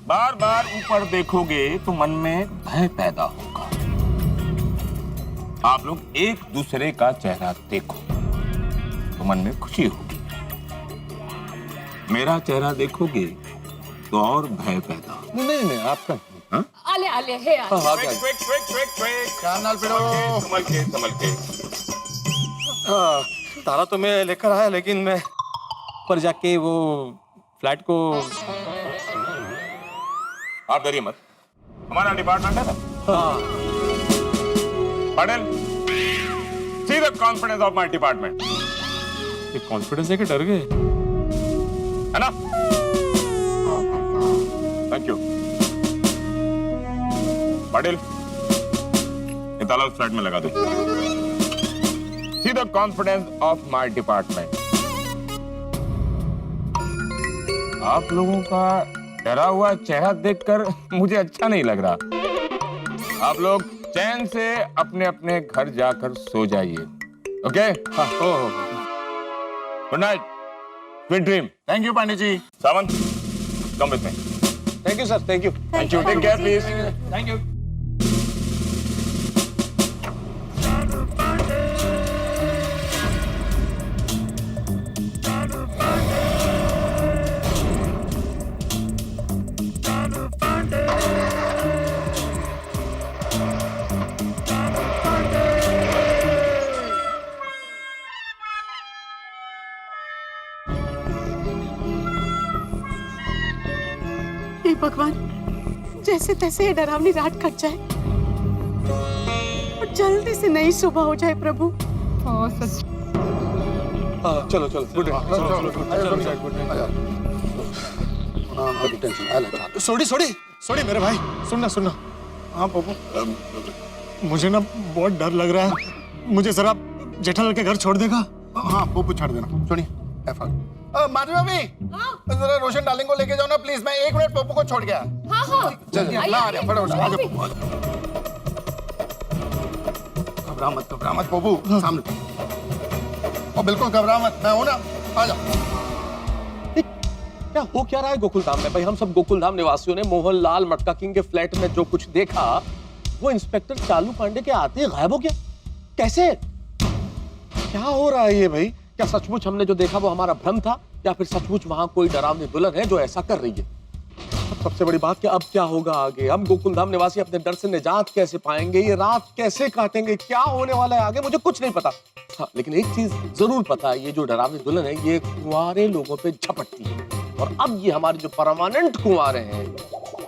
बार बार ऊपर देखोगे तो मन में भय पैदा होगा। आप लोग एक दूसरे का चेहरा देखो तो मन में खुशी होगी, मेरा चेहरा देखोगे तो और भय पैदा होगा। नहीं नहीं आपका। हाँ? आले आले है आले। ध्यान नाल पिरो। संभल के संभल के। ताला तो मैं लेकर आया, लेकिन मैं ऊपर जाके वो फ्लैट को। आप डरिए मत, हमारा डिपार्टमेंट है ना। हाँ Patel, see the confidence of my department. ये कॉन्फिडेंस है कि डर गए है ना? Thank you. पटेल, ये ताला उस फ्लैट में लगा दो। See the confidence of my department. आप लोगों का डरा हुआ चेहरा देखकर मुझे अच्छा नहीं लग रहा। आप लोग चैन से अपने अपने घर जाकर सो जाइए। ओके? हाँ। Good night, sweet dream. Thank you Pandey ji. Sawant, come with me. Thank you sir, thank you. Thank you, take care please. Thank you. हे भगवान, जैसे तैसे ये डरावनी रात कट जाए और जल्दी से नई सुबह हो जाए प्रभु। सच। हाँ चलो चलो, गुड नाइट। सोडी सोडी सोडी मेरे भाई, सुनना सुनना। हाँ पप्पू, मुझे ना बहुत डर लग रहा है, मुझे जरा जेठालाल के घर छोड़ देगा? हाँ पप्पू छोड़ देना। सुनिए माधवी भाभी, जरा रोशन डार्लिंग को लेके जाओ ना प्लीज। मैं 1 मिनट पप्पू को छोड़ गया। हाँ हाँ चल आइए, आ रहा, फटाफट आ आइए। जाओ। घबरा मत पप्पू, सामने। और बिल्कुल घबरा मत, मैं हूं ना, आ जाओ। क्या हो क्या रहा है गोकुल धाम में? भाई हम सब गोकुल धाम निवासियों ने मोहनलाल मटका किंग के फ्लैट में जो कुछ देखा, वो इंस्पेक्टर चालू पांडे के आते ही गायब हो गया। कैसे? क्या हो रहा है ये भाई? क्या सचमुच हमने जो देखा वो हमारा भ्रम था, या फिर सचमुच वहां कोई डरावनी दुल्हन है जो ऐसा कर रही है? सबसे बड़ी बात कि अब क्या होगा आगे? हम गोकुल धाम निवासी अपने डर से निजात कैसे पाएंगे? ये रात कैसे काटेंगे? क्या होने वाला है आगे? मुझे कुछ नहीं पता। हाँ, लेकिन एक चीज जरूर पता है, ये जो डरावनी दुल्हन है ये कुंवारे लोगों पे झपटती है, और अब ये हमारे जो परमानेंट कुंवारे हैं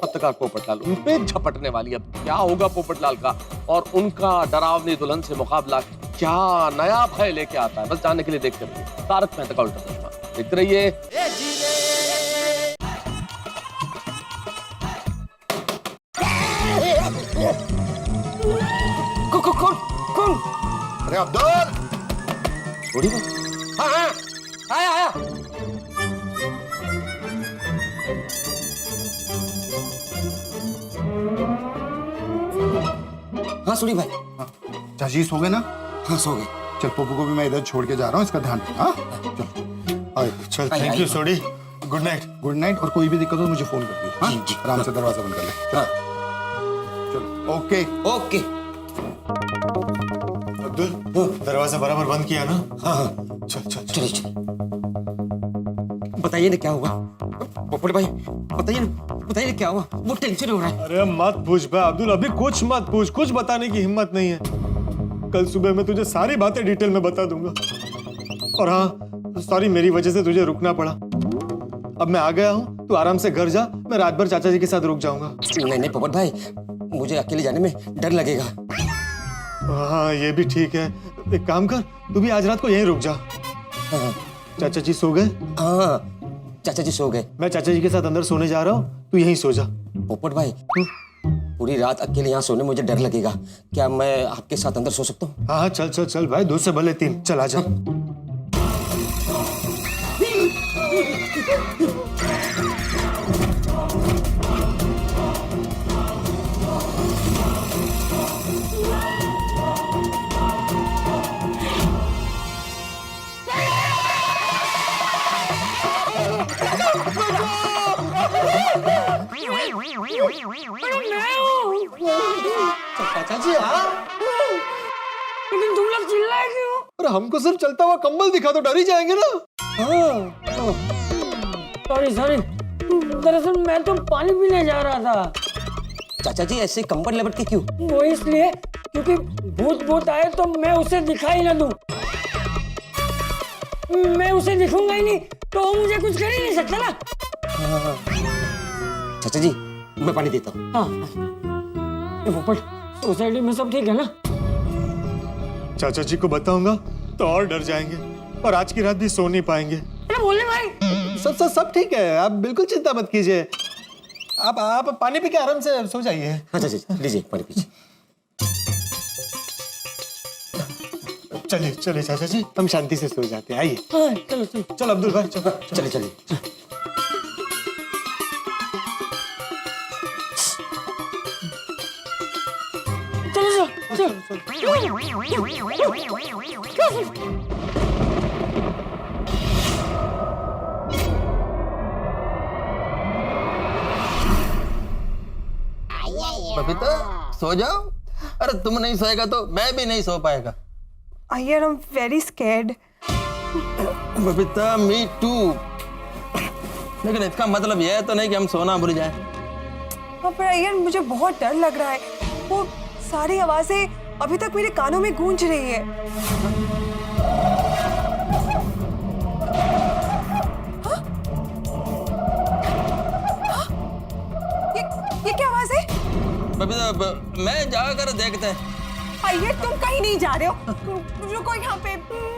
पत्रकार पोपटलाल, उन पे झपटने वाली। अब क्या होगा पोपटलाल का और उनका डरावनी दुल्हन से मुकाबला, क्या नया भय लेके आता है? बस जानने के लिए देखते रहिए तारक मेहता का उल्टा चश्मा, देखते रहिए। कौन? अरे अब्दुल। थोड़ी हाँ हाँ, आया आया। हाँ सूरी भाई। हाँ, चाची सो गए ना? हाँ सो गए। चल पप्पू को भी मैं इधर छोड़ के जा रहा हूँ, इसका ध्यान रख। हाँ चल आए। चल thank you Sodhi, good night. Good night, और कोई भी दिक्कत हो मुझे फोन कर दियो। हाँ जी। आराम से दरवाजा बंद कर ले। हाँ चलो ओके ओके। अब्दुल दरवाजा बराबर बंद किया ना? हाँ हाँ चल चल चल। चलिए चलिए। बताइए ना क्या हुआ पोपट भाई, बताइए ना क्या हुआ, वो टेंशन हो रहा है। अरे मत पूछ भाई अब्दुल, अभी कुछ मत पूछ, कुछ बताने की हिम्मत नहीं है। कल सुबह मैं तुझे सारी बातें डिटेल में बता दूंगा। और हाँ सॉरी, मेरी वजह से तुझे रुकना पड़ा। अब मैं आ गया हूँ, तू आराम से घर जा, मैं रात भर चाचा जी के साथ रुक जाऊंगा। नहीं पोपट भाई, मुझे अकेले जाने में डर लगेगा। हाँ ये भी ठीक है, एक काम कर, तू भी आज रात को यहीं रुक जा। हाँ चाचा जी सो गए? हाँ चाचा जी सो गए। मैं चाचा जी के साथ अंदर सोने जा रहा हूँ, तू यहीं सो जा। पोपट भाई पूरी रात अकेले यहाँ सोने मुझे डर लगेगा, क्या मैं आपके साथ अंदर सो सकता हूँ? हाँ हाँ चल चल चल भाई, 2 से भले 3, चल आ जा। चाचा जी लेकिन तुम लोग चिल्लाए क्यों? अरे हमको सिर्फ चलता हुआ कंबल दिखा तो डर ही जाएंगे ना। सॉरी, दरअसल मैं तो पानी पीने जा रहा था। चाचा जी ऐसे कंबल लपेट के क्यों? वो इसलिए क्योंकि भूत आए तो मैं उसे दिखाई ना दूं। मैं उसे दिखूंगा ही नहीं तो वो मुझे कुछ कर ही नहीं सकता ना। चाचा जी मैं पानी देता हूँ। हाँ पोपट, सोसाइटी में सब ठीक है ना? चाचा जी को बताऊंगा तो और डर जाएंगे, और आज की रात भी सो नहीं पाएंगे। अरे बोले भाई सब ठीक है, आप बिल्कुल चिंता मत कीजिए। आप पानी पी के आराम से सो जाइए। हाँ चाचा लीजिए पानी पीजिए। चलिए चलिए चाचा जी, हम शांति से सो जाते हैं, आइए। हाँ चलो चल अब्दुल भाई चलो। चलिए बबीता सो जाओ। अरे तुम नहीं सोएगा तो मैं भी नहीं सो पाएगा। Iyer I am very scared. Babita me too, लेकिन इसका मतलब यह तो नहीं कि हम सोना भूल जाए। हाँ पर अय्यर मुझे बहुत डर लग रहा है, वो सारी आवाजें अभी तक मेरे कानों में गूंज रही है। ये क्या आवाज है? बबीता मैं जाकर देखते हैं। अय्यर तुम कहीं नहीं जा रहे हो, रुको यहाँ पे,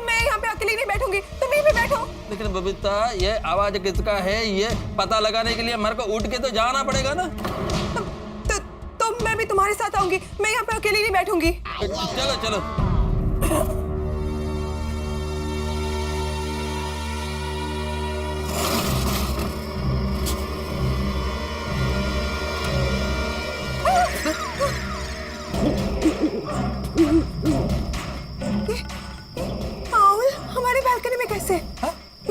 मैं यहाँ पे अकेली नहीं बैठूंगी, तुम यहीं पे बैठो। लेकिन बबीता ये आवाज किसका है ये पता लगाने के लिए मेरे को उठ के तो जाना पड़ेगा ना। तो मैं भी तुम्हारे साथ आऊंगी, मैं यहाँ पे अकेली नहीं बैठूंगी। चलो चलो। राहुल हमारे बालकनी में कैसे?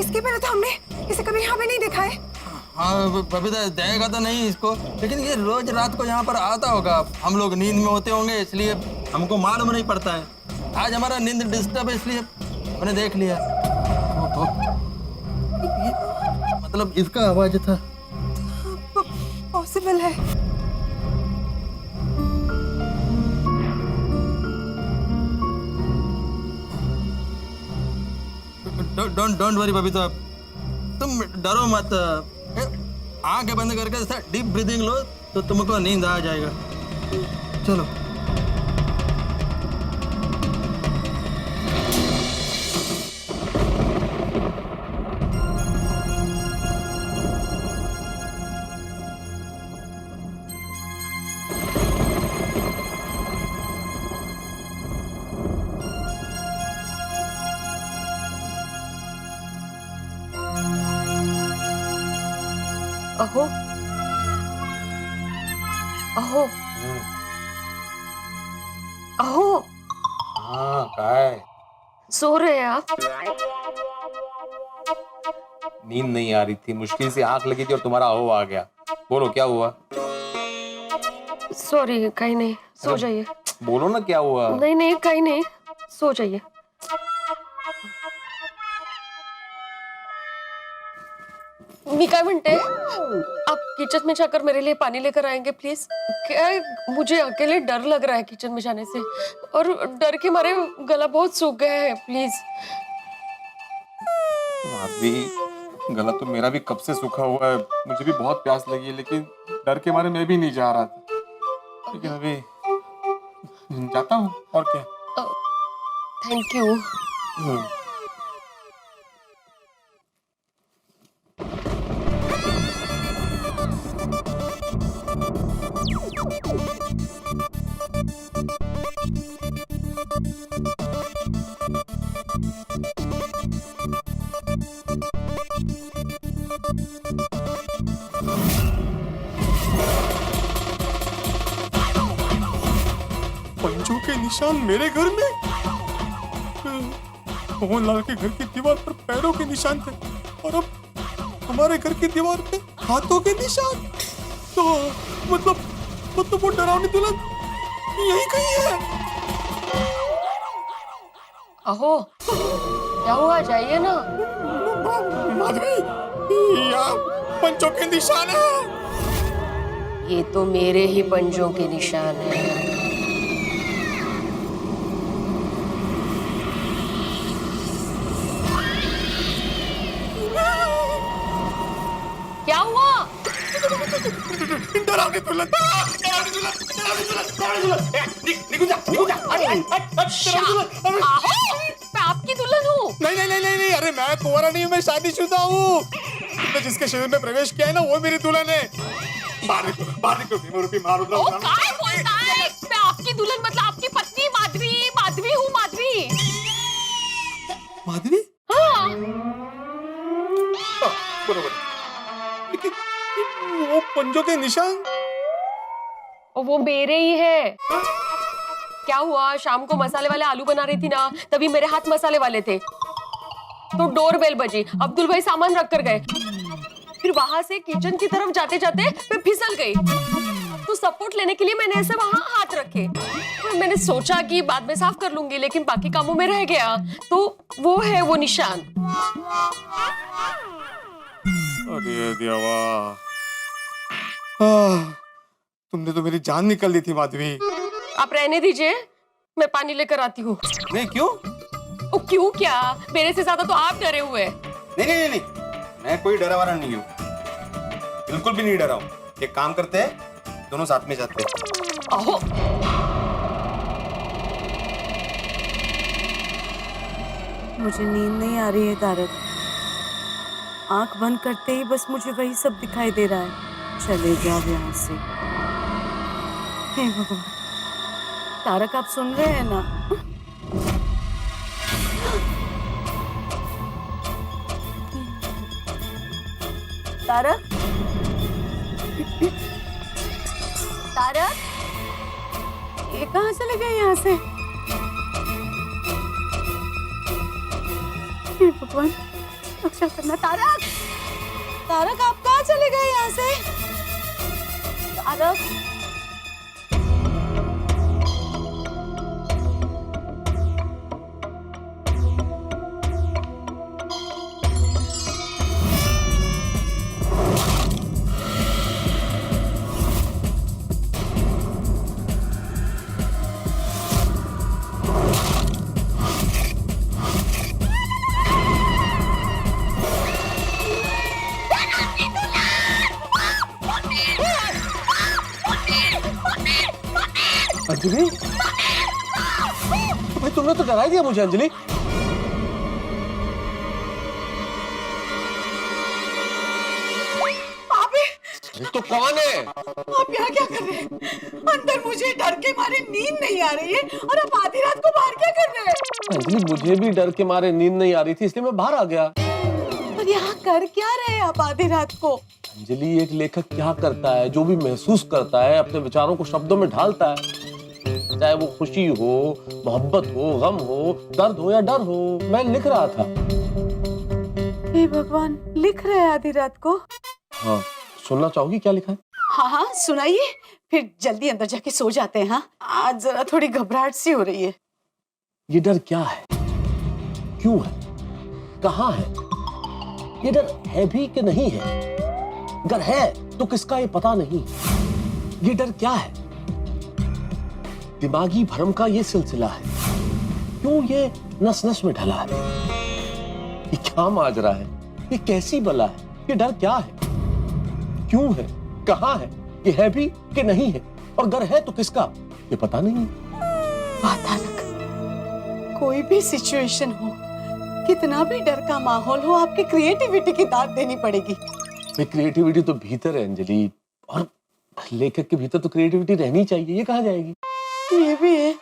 इसके पहले तो हमने इसे कभी यहाँ पे नहीं देखा है। हाँ बबीता देगा तो नहीं इसको, लेकिन ये रोज रात को यहाँ पर आता होगा। हम लोग नींद में होते होंगे इसलिए हमको मालूम नहीं पड़ता है। आज हमारा नींद डिस्टर्ब है इसलिए मैंने देख लिया। मतलब इसका आवाज था। पॉसिबल है। डोंट वरी बबीता, तुम डरो मत। आंखें बंद करके डीप ब्रीदिंग लो तो तुमको नींद आ जाएगा। चलो अहो अहो अहो हाँ काय सो रहे हैं आप? नींद नहीं आ रही थी, मुश्किल से आंख लगी थी और तुम्हारा अहो आ गया। बोलो क्या हुआ? सॉरी, कहीं नहीं, सो जाइए। बोलो ना क्या हुआ? नहीं नहीं, कहीं नहीं, सो जाइए। मी काय म्हणते, आप किचन में जाकर मेरे लिए पानी लेकर आएंगे प्लीज? क्या है, मुझे अकेले डर लग रहा है किचन में जाने से, और डर के मारे गला बहुत सूख गया है, प्लीज। माधवी, गला तो मेरा भी कब से सूखा हुआ है, मुझे भी बहुत प्यास लगी है, लेकिन डर के मारे मैं भी नहीं जा रहा था, लेकिन अभी जाता हूँ और क्या। Thank you. पंजों के निशान मेरे घर में? मोहनलाल के घर की दीवार पर पैरों के निशान थे और अब हमारे घर की दीवार पे हाथों के निशान। तो मतलब वो डरावनी दुल्हन यही कहीं है। अहो, क्या हुआ, जाइए ना। माधवी, यहाँ पंजों के निशान है। ये तो मेरे ही पंजों के निशान है। क्या हुआ? डरावनी दुल्हन, मैं आपकी दुल्हन हूँ। नहीं, अरे मैं कुंवारा नहीं हूँ, मैं शादीशुदा हूँ। तुमने जिसके शरीर में प्रवेश किया है ना, वो मेरी दुल्हन है। बाहर निकलो, मारो। काय बोलता है? मैं आपकी दुल्हन मतलब आपकी पत्नी माधवी हूँ, माधवी। माधवी? हाँ। बरोबर, लेकिन वो पंजों के निशान, और वो मेरे ही है। क्या हुआ, शाम को मसाले वाले आलू बना रही थी ना, तभी मेरे हाथ मसाले वाले थे, तो डोरबेल बजी। अब्दुल भाई सामान रख कर गए, फिर वहां से किचन की तरफ जाते जाते मैं फिसल गई, तो सपोर्ट लेने के लिए मैंने ऐसे वहां हाथ रखे। तो मैंने सोचा कि बाद में साफ कर लूंगी, लेकिन बाकी कामों में रह गया, तो वो है वो निशान। अरे देवा, तुमने तो मेरी जान निकल दी थी माधवी। आप रहने दीजिए, मैं पानी लेकर आती हूँ। नहीं, क्यों? ओ, क्यों क्या? मेरे से ज्यादा तो आप डरे हुए। नहीं, मैं कोई डरा वाला नहीं हूँ, बिल्कुल भी नहीं डरा हूँ। एक काम करते हैं, दोनों साथ में जाते हैं। अहो, मुझे नींद नहीं आ रही है तारक। आंख बंद करते ही बस मुझे वही सब दिखाई दे रहा है। चले जाओ यहाँ से। हे भगवान, तारक आप सुन रहे हैं ना? तारक, तारक, ये कहाँ चले गए यहाँ से? हे भगवान, रक्षा करना। तारक, तारक आप कहाँ चले गए यहाँ से? तारक, अंजलि, भाई तुमने तो डरा ही दिया मुझे। अंजलि, तो कौन है? आप यहाँ क्या कर रहे हैं? अंदर मुझे डर के मारे नींद नहीं आ रही है, और आप आधी रात को बाहर क्या कर रहे हैं? अंजलि, मुझे भी डर के मारे नींद नहीं आ रही थी, इसलिए मैं बाहर आ गया। पर यहाँ कर क्या रहे हैं आप आधी रात को? अंजलि, एक लेखक क्या करता है? जो भी महसूस करता है, अपने विचारों को शब्दों में ढालता है। चाहे वो खुशी हो, मोहब्बत हो, गम हो, दर्द हो या डर हो। मैं लिख रहा था। हे भगवान, लिख रहे हैं आधी रात को? हाँ, सुनना चाहोगी क्या लिखा है? हाँ हाँ सुनाइए, फिर जल्दी अंदर जाके सो जाते हैं। हाँ, आज जरा थोड़ी घबराहट सी हो रही है। ये डर क्या है, क्यों है, कहाँ है? ये डर है भी कि नहीं है? अगर है तो किसका ये पता नहीं। ये डर क्या है? दिमागी भ्रम का ये सिलसिला है। क्यों ये नस नस में ढला है? ये क्या माजरा है? ये कैसी बला है? ये डर क्या है, क्यों है, कहाँ है? ये है भी कि नहीं है? और अगर है तो किसका, ये पता नहीं। वातानक, कोई भी सिचुएशन हो, कितना भी डर का माहौल हो, आपकी क्रिएटिविटी की दाद देनी पड़ेगी। क्रिएटिविटी तो भीतर है अंजलि, और लेखक के भीतर तो क्रिएटिविटी रहनी चाहिए। ये कहाँ जाएगी? ये भी है।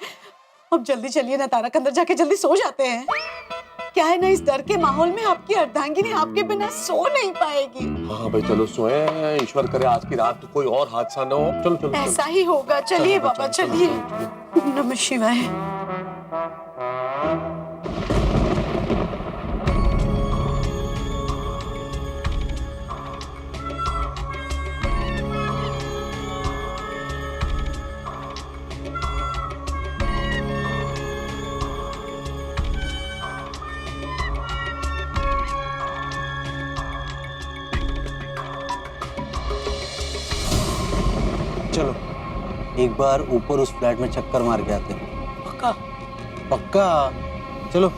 अब जल्दी चलिए ना तारक, अंदर जाके जल्दी सो जाते हैं। क्या है ना, इस डर के माहौल में आपकी अर्धांगिनी आपके बिना सो नहीं पाएगी। हाँ भाई चलो सोए, ईश्वर करे आज की रात तो कोई और हादसा न हो। चलो चलो ऐसा ही होगा। चलिए बाबा, चलिए। नमः शिवाय। चलो एक बार ऊपर उस फ्लैट में चक्कर मार के आते हैं। पक्का? पक्का, चलो।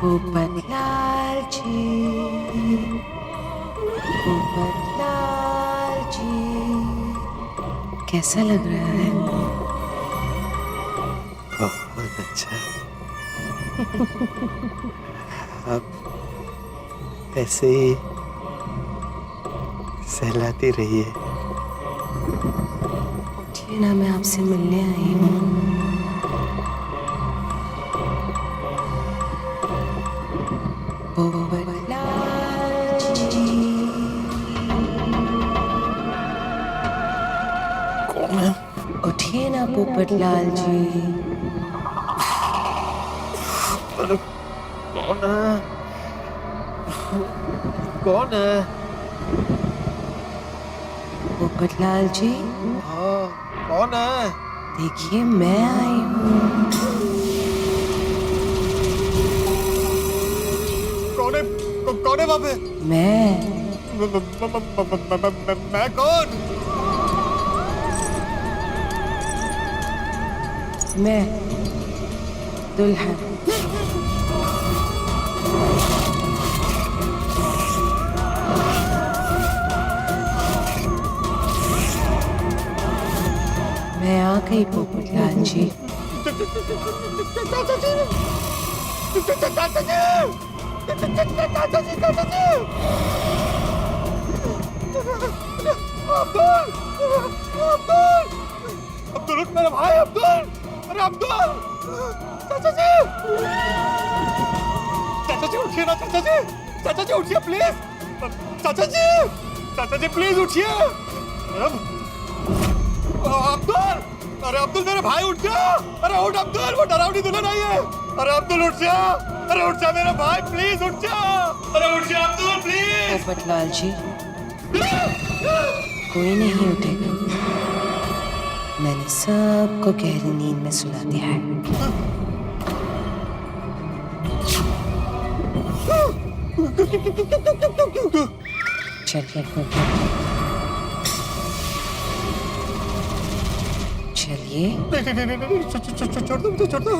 पोपटलाल जी, पोपटलाल जी, कैसा लग रहा है? बहुत अच्छा। आप ऐसे ही सहलाती रहिए। ना मैं आपसे मिलने आई हूँ। कौन है? उठिए ना पोपटलाल जी। अरे कौन है? कौन है? पोपटलाल जी, हाँ कौन है? देखिए मैं आई हूँ। कौन है? कौन है वहाँ पे? मैं मैं कौन? मैं दुल्हन। मैं आ गई पोपटलाल जी। अब्दुल मेरा भाई अब्दुल। अरे अब्दुल, चाचा जी, चाचा जी उठिए ना, चाचा जी, चाचा जी उठिए प्लीज, चाचा जी प्लीज उठिए। अब्दुल, अरे अब्दुल मेरे भाई उठ जा। अरे उठ अब्दुल, वो डरावनी दुल्हन आई है। अरे अब्दुल उठ जा, अरे उठ जा मेरा भाई प्लीज उठ जा। अरे उठ जा अब्दुल प्लीज। पोपटलाल जी, कोई नहीं उठेगा। मैंने सबको गहरी नींद में सुला दिया है। चलिए चलिए। नहीं, छोड़ दो मुझे, छोड़ दो।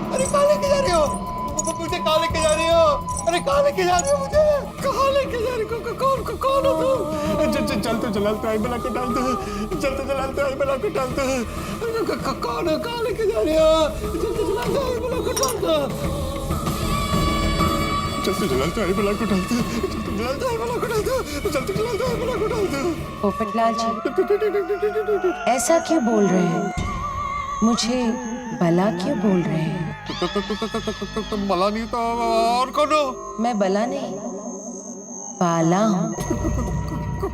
अरे कहाँ लेके जा रही हो? मुझे कहाँ लेके जा रही हो? अरे कहाँ लेके जा रही हो मुझे? कहाँ लेके जा रही हो? कौन हो तुम? चल तो जलाल तो आई बला को डाल दो। चल तो जलाल तो आई बला को डाल दो। कौन है? कहाँ लेके जा रही हो? चल तो जलाल तो आई बला को डाल दो। चल तो जलाल तो आई बला को डाल दो। चल तो जलाल तो आई बला को डाल दो। चल तो जलाल तो आई बला को डाल दो। पोपटलाल जी, ऐसा क्यों बोल रहे हैं? मुझे बला क्यों बोल रहे हैं? बला नहीं तो और कौन हो? मैं बला नहीं, बाला हूँ।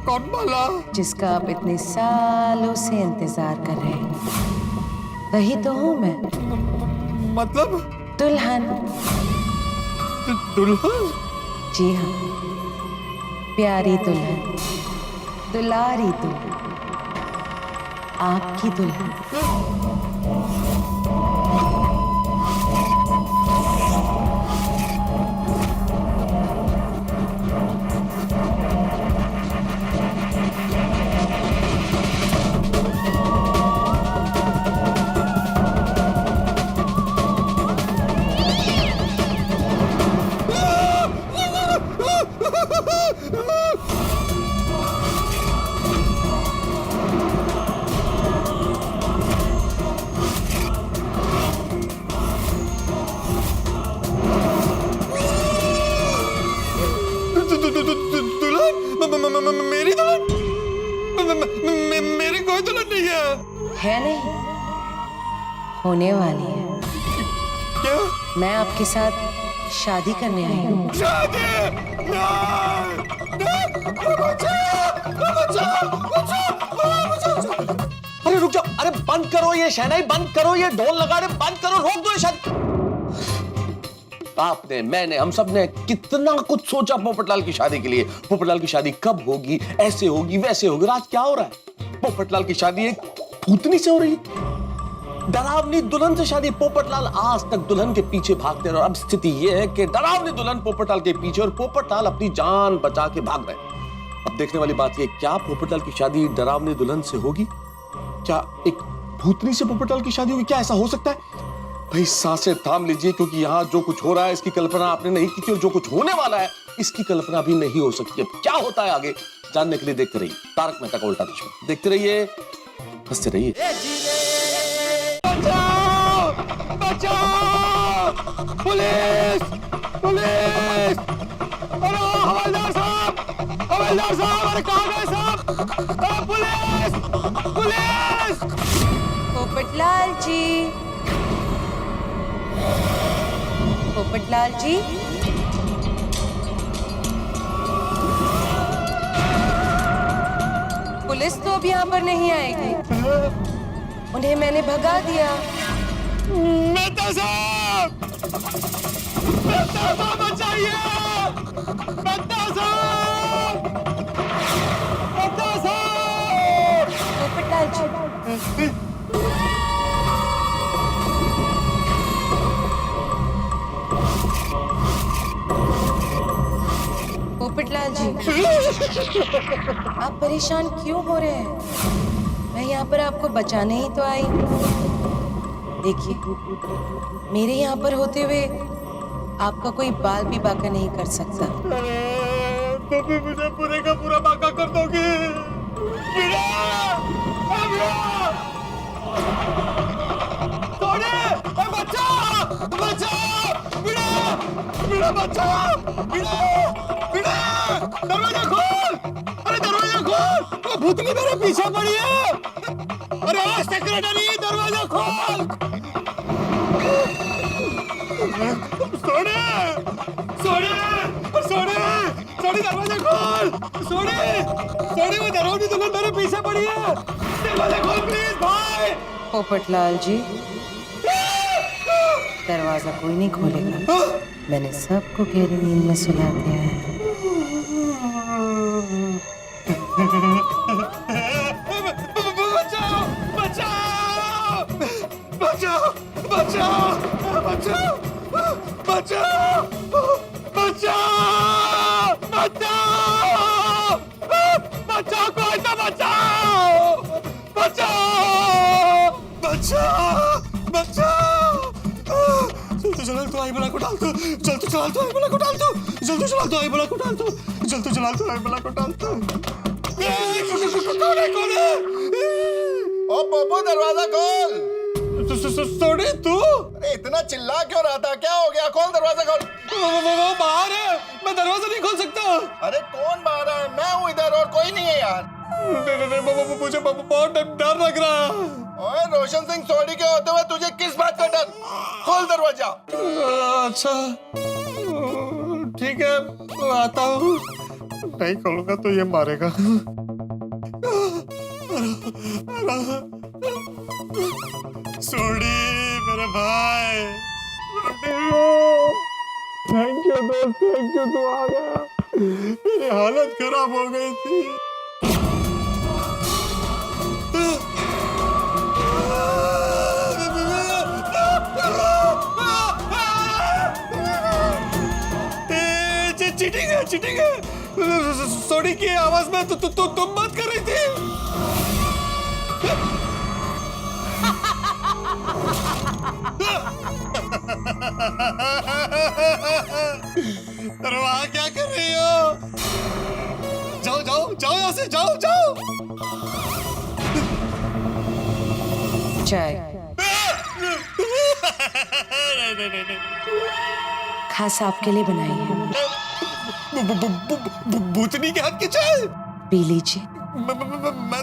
कौन बाला? जिसका आप इतने सालों से इंतजार कर रहे हैं, वही तो हूँ मैं। मतलब? दुल्हन। दुल्हन? जी हाँ, प्यारी दुल्हन, दुलारी दुल्हन, आपकी दुल्हन। मेरी दुल्हन? मेरी कोई दुल्हन नहीं है नहीं, होने वाली है। क्या? मैं आपके साथ शादी करने आई हूँ। अरे रुक जाओ, अरे बंद करो ये शहनाई, बंद करो ये ढोल लगा रहे, बंद करो, रोक दो ये शादी। आपने, मैंने, हम सब ने कितना कुछ सोचा पोपटलाल की शादी के लिए। पोपटलाल की शादी कब होगी, ऐसे होगी, वैसे होगी। आज क्या हो रहा है? पोपटलाल की शादी एक भूतनी से हो रही है, डरावनी दुल्हन से शादी। पोपटलाल आज तक दुल्हन के पीछे भागते रहे और अब स्थिति यह है कि डरावनी दुल्हन पोपटलाल के पीछे और पोपटलाल अपनी जान बचा के भाग रहे। अब देखने वाली बात यह, क्या पोपटलाल की शादी डरावनी दुल्हन से होगी? क्या एक भूतनी से पोपटलाल की शादी होगी? क्या ऐसा हो सकता है? भाई सांसें थाम लीजिए, क्योंकि यहाँ जो कुछ हो रहा है इसकी कल्पना आपने नहीं की थी और जो कुछ होने वाला है इसकी कल्पना भी नहीं हो सकती। अब क्या होता है आगे जानने के लिए देखते रहिए तारक मेहता का उल्टा चश्मा। देखते रहिए, हंसते रहिए। बचाओ! बचाओ! पुलिस पुलिस अरे हवलदार साहब अरे कहाँ गए साहब अरे पुलिस पुलिस पोपटलाल जी पोपटलाल जी पुलिस तो अब यहाँ पर नहीं आएगी उन्हें मैंने भगा दिया मेहता साहब बचाइए मेहता साहब पोपटलाल जी पोपटलाल जी आप परेशान क्यों हो रहे हैं मैं यहाँ पर आपको बचाने ही तो आई देखिए मेरे यहाँ पर होते हुए आपका कोई बाल भी बाका नहीं कर सकता तो भी मुझे पूरे का पूरा बाका कर दोगे बचाओ बचाओ बिड़ा बचाओ बिड़ा दरवाजा खोल अरे दरवाजा खोल वो भूतनी मेरे पीछे पड़ी है अरे सेक्रेटरी दरवाजा खोल सोने दरवाजा खोल सोने वो दरवाजे दुल्हन मेरे पीछे पड़ी है दरवाजा खोल प्लीज भाई पोपटलाल जी दरवाजा कोई नहीं खोलेगा मैंने सबको गहरी नींद में सुला दिया है बचाओ बचाओ बचाओ बचाओ बचाओ बचाओ बचाओ बचाओ बचाओ कोई तो बचाओ बचाओ बचाओ बचाओ जल्दी चला तो आई बला को डाल दो जल्दी चला तो आई बला को डाल दो जल्दी चला तो आई बला को डाल दो जल्दी चला तो आई बला को डाल दो कौन है ओ पोपो दरवाजा खोल सोनी तू अरे इतना चिल्ला क्यों रहा था क्या हो गया खोल दरवाजा खोल वो बाहर है मैं दरवाजा नहीं खोल सकता अरे कौन बाहर है मैं हूँ इधर और कोई नहीं है यार मुझे बहुत डर लग रहा है ओए रोशन सिंह सोडी के होते हुए तुझे किस बात का डर खोल दरवाजा अच्छा ठीक है आता हूँ नहीं खोलूंगा तो ये मारेगा सोडी मेरे भाई थैंक यू दोस्त थैंक यू तू आ गया मेरी हालत खराब हो गई थी चीटिंग है सोडी की आवाज में तुम बात कर रही थी अरे वहां क्या कर रही हो जाओ जाओ जाओ यहाँ से जाओ जाओ चाय खास आपके लिए बनाई है भूतनी के हाथ की चाय पी लीजिए मैं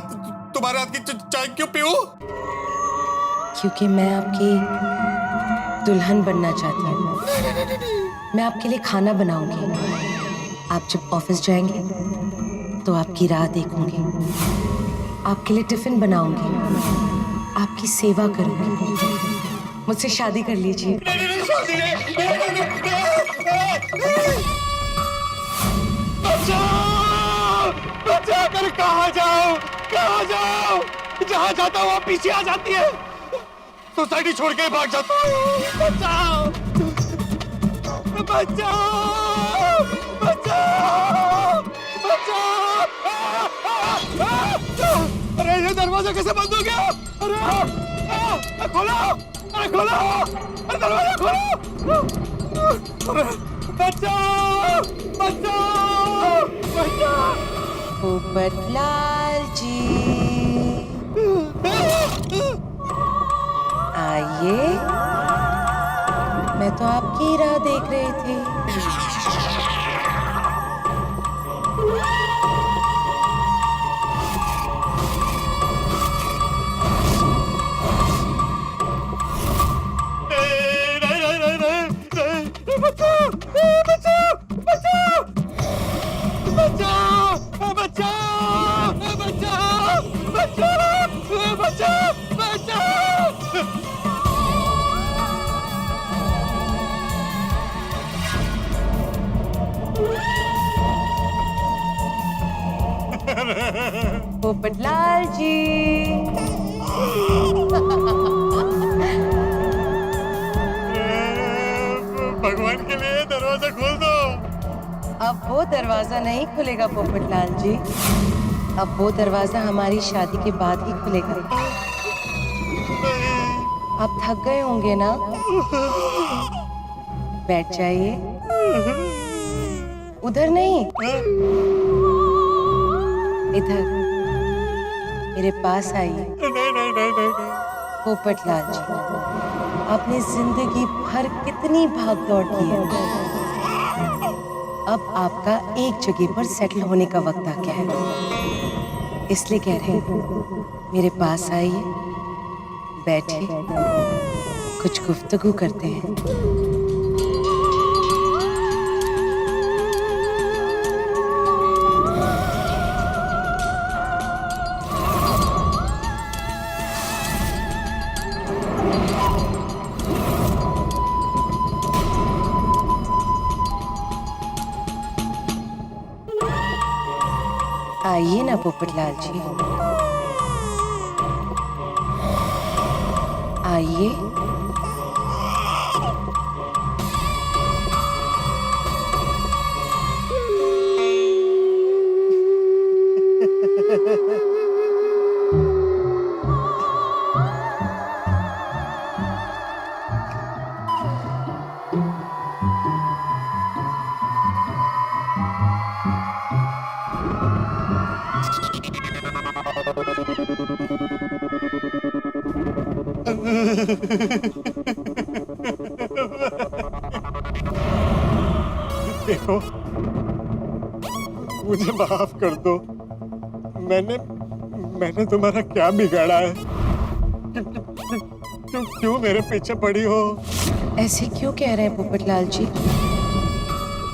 तुम्हारे हाथ की चाय क्यों पीऊं क्योंकि मैं आपकी दुल्हन बनना चाहती हूँ मैं आपके लिए खाना बनाऊंगी आप जब ऑफिस जाएंगे तो आपकी राह देखूंगी आपके लिए टिफिन बनाऊंगी आपकी सेवा करूंगी मुझसे शादी कर लीजिए बचा कर कहाँ जाओ जहाँ जाता हूँ आप पीछे आ जाती है सोसाइटी छोड़ के भाग जाता हूँ बचाओ बचाओ बचाओ बचाओ अरे ये दरवाजा कैसे बंद हो गया अरे खोलो अरे खोलो अरे दरवाजा खोलो अरे बचाओ बचाओ बचाओ पोपटलाल जी आइए मैं तो आपकी ही राह देख रही थी। पोपटलाल जी। भगवान के लिए दरवाजा खोल दो। अब वो दरवाजा नहीं खुलेगा पोपटलाल जी, अब वो दरवाजा हमारी शादी के बाद ही खुलेगा। आप थक गए होंगे ना, बैठ जाइए। उधर नहीं, इधर मेरे पास आइए। पोपटलाल जी, आपने जिंदगी भर कितनी भाग दौड़ की है, अब आपका एक जगह पर सेटल होने का वक्त आ गया है। इसलिए कह रहे हैं, मेरे पास आइए, बैठिए, कुछ गुफ्तगू करते हैं। आइए ना पोपटलाल जी, आइए। देखो, मुझे माफ कर दो। मैंने तुम्हारा क्या बिगाड़ा है? क्यों मेरे पीछे पड़ी हो? ऐसे क्यों कह रहे हैं पोपटलाल जी?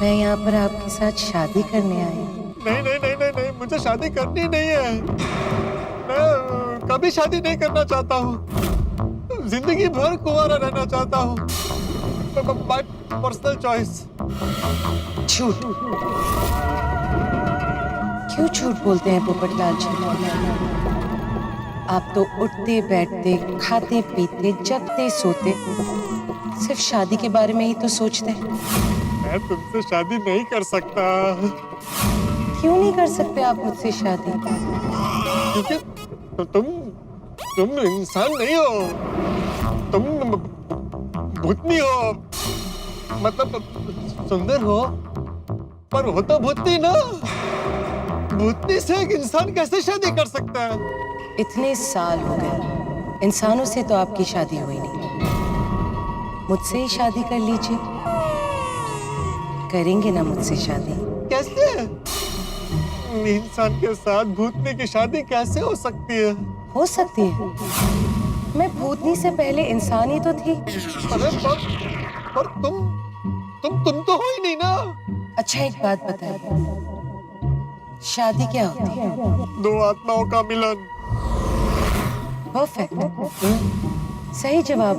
मैं यहाँ पर आपके साथ शादी करने आई हूँ। नहीं, मुझे शादी करनी नहीं है। मैं कभी शादी नहीं करना चाहता हूँ। जिंदगी भर कुंवारा रहना चाहता हूँ। Bye personal choice. झूठ, क्यों झूठ बोलते हैं पोपटलाल जी? आप तो उठते बैठते, खाते पीते, जगते सोते, सिर्फ शादी के बारे में ही तो सोचते हैं। मैं तुमसे शादी नहीं कर सकता। क्यों नहीं कर सकते आप मुझसे शादी? क्योंकि तुम इंसान नहीं हो, तुम भूतनी हो। मतलब सुंदर हो, पर हो तो भूतनी ना। भूतनी से एक इंसान कैसे शादी कर सकता है? इतने साल हो गए, इंसानों से तो आपकी शादी हुई नहीं। मुझसे ही शादी कर लीजिए। करेंगे ना मुझसे शादी? कैसे? इंसान के साथ भूतनी की शादी कैसे हो सकती है? हो सकती है। मैं भूतनी से पहले इंसान ही तो थी। अरे पर तुम तो हो ही नहीं ना। अच्छा एक बात बताइए, शादी क्या होती है? दो आत्माओं का मिलन। परफेक्ट, सही जवाब।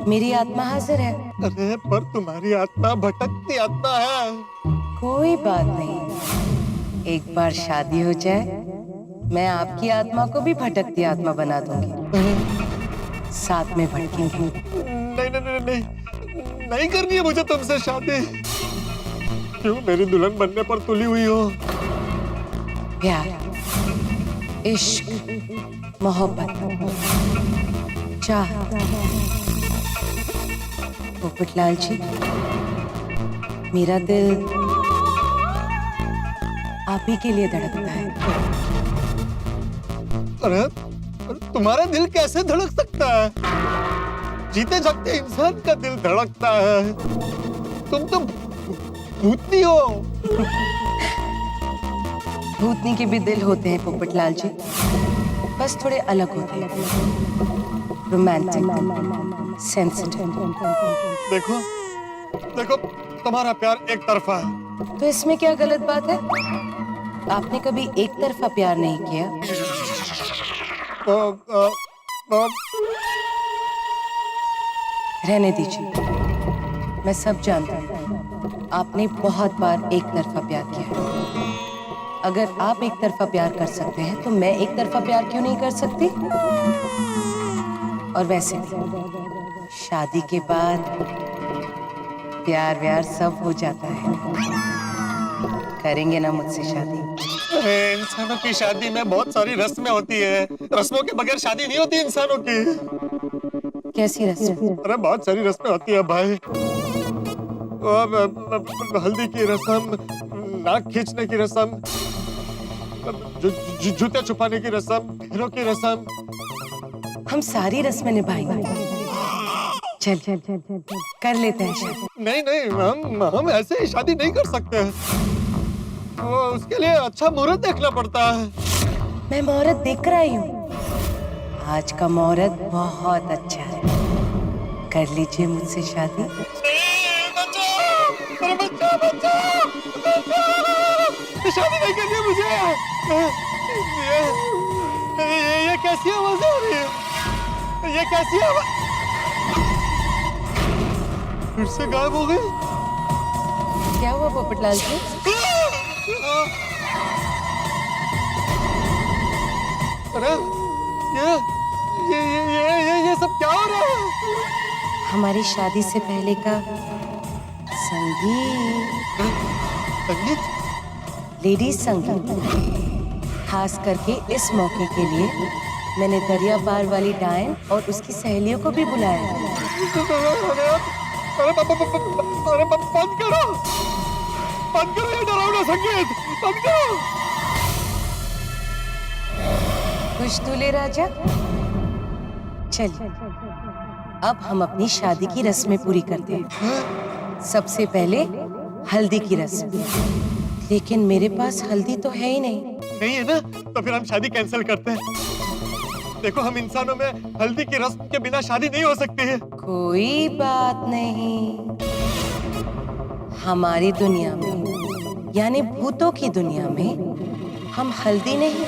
मेरी आत्मा हाजिर है। अरे पर तुम्हारी आत्मा भटकती आत्मा है। कोई बात नहीं, एक बार शादी हो जाए, मैं आपकी आत्मा को भी भटकती आत्मा बना दूंगी। साथ में भटकेंगे। नहीं करनी है मुझे तुमसे शादी। क्यों मेरी दुल्हन बनने पर तुली हुई हो? प्यार, इश्क, मोहब्बत, चाहत। पोपटलाल जी, मेरा दिल आप ही के लिए धड़कता है। अरे तुम्हारा दिल कैसे धड़क सकता है? जीते जागते इंसान का दिल धड़कता है। तुम तो भूतनी हो। भूतनी के भी दिल होते हैं पोपटलाल जी, बस थोड़े अलग होते हैं। Romantic, sensitive. देखो देखो, तुम्हारा प्यार एक तरफा है। तो इसमें क्या गलत बात है? आपने कभी एक तरफा प्यार नहीं किया। रहने दीजिए, मैं सब जानता हूँ। आपने बहुत बार एक तरफा प्यार किया है। अगर आप एक तरफा प्यार कर सकते हैं तो मैं एक तरफा प्यार क्यों नहीं कर सकती? और वैसे भी शादी के बाद प्यार व्यार सब हो जाता है। करेंगे ना मुझसे शादी? इंसानों की शादी में बहुत सारी रस्में होती है। रस्मों के बगैर शादी नहीं होती इंसानों की। कैसी रस्म? अरे बहुत सारी रस्में होती है भाई। हल्दी की रस्म, नाक खींचने की रस्म, जूते छुपाने की रस्म, हीरो की रस्म। हम सारी रस्में निभाएंगे। चल कर लेते हैं शादी। नहीं नहीं, हम ऐसे ही शादी नहीं कर सकते। वो उसके लिए अच्छा मुहूर्त देखना पड़ता है। मैं मुहूर्त देख कर आई हूँ। आज का मुहूर्त बहुत अच्छा है। कर लीजिए मुझसे शादी। अरे बच्चा बच्चा शादी नहीं करनी मुझे। ये कैसी आवाज आ रही है? ये कैसी आवाज? फिर से गायब हो गई। क्या हुआ पोपटलाल जी? अरे ये सब क्या हो रहा है? हमारी शादी से पहले का संगीत। संगीत? लेडीज संगीत। खास करके इस मौके के लिए मैंने दरिया पार वाली डायन और उसकी सहेलियों को भी बुलाया है। अरे बंद करो, बंद करो ये डरावना संगीत, बंद करो। खुश दूल्हे राजा, चलिए अब हम अपनी शादी की रस्में पूरी करते हैं। सबसे पहले हल्दी की रस्म। लेकिन मेरे पास हल्दी तो है ही नहीं। नहीं है ना? तो फिर हम शादी कैंसिल करते हैं। देखो, हम इंसानों में हल्दी की रस्म के बिना शादी नहीं हो सकती है। कोई बात नहीं। हमारी दुनिया में, यानी भूतों की दुनिया में, हम हल्दी नहीं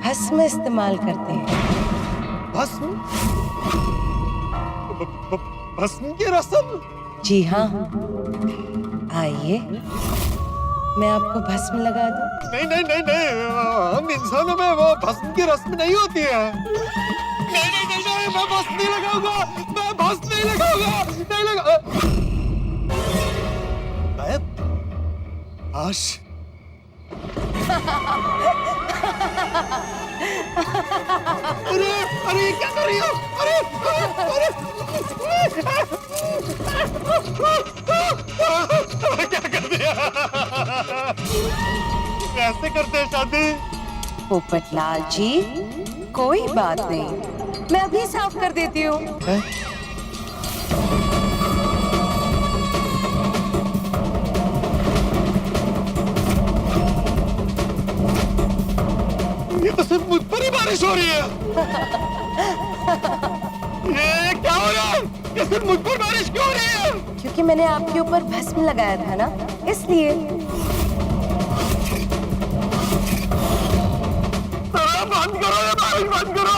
भस्म इस्तेमाल करते हैं। भस्म? भस्म की रस्म? जी हाँ, आइए मैं आपको भस्म लगा दूं। नहीं नहीं नहीं नहीं, हम इंसानों में वो भस्म की रस्म नहीं होती है। नहीं नहीं नहीं नहीं, मैं भस्म नहीं लगाऊंगा, मैं भस्म नहीं लगाऊंगा, नहीं लगा। गायब? आश। अरे अरे क्या कर रही हो? अरे अरे क्या कर दिया? कैसे करते हैं शादी? पोपटलाल जी, कोई बात नहीं, मैं अभी साफ कर देती हूँ। ये तो सिर्फ मुझ पर ही बारिश हो रही है। ये क्या हो रहा है? ये सिर्फ मुझ पर बारिश क्यों हो रही है? क्योंकि मैंने आपके ऊपर भस्म लगाया था ना, इसलिए। बंद करो ये बारिश, बंद करो।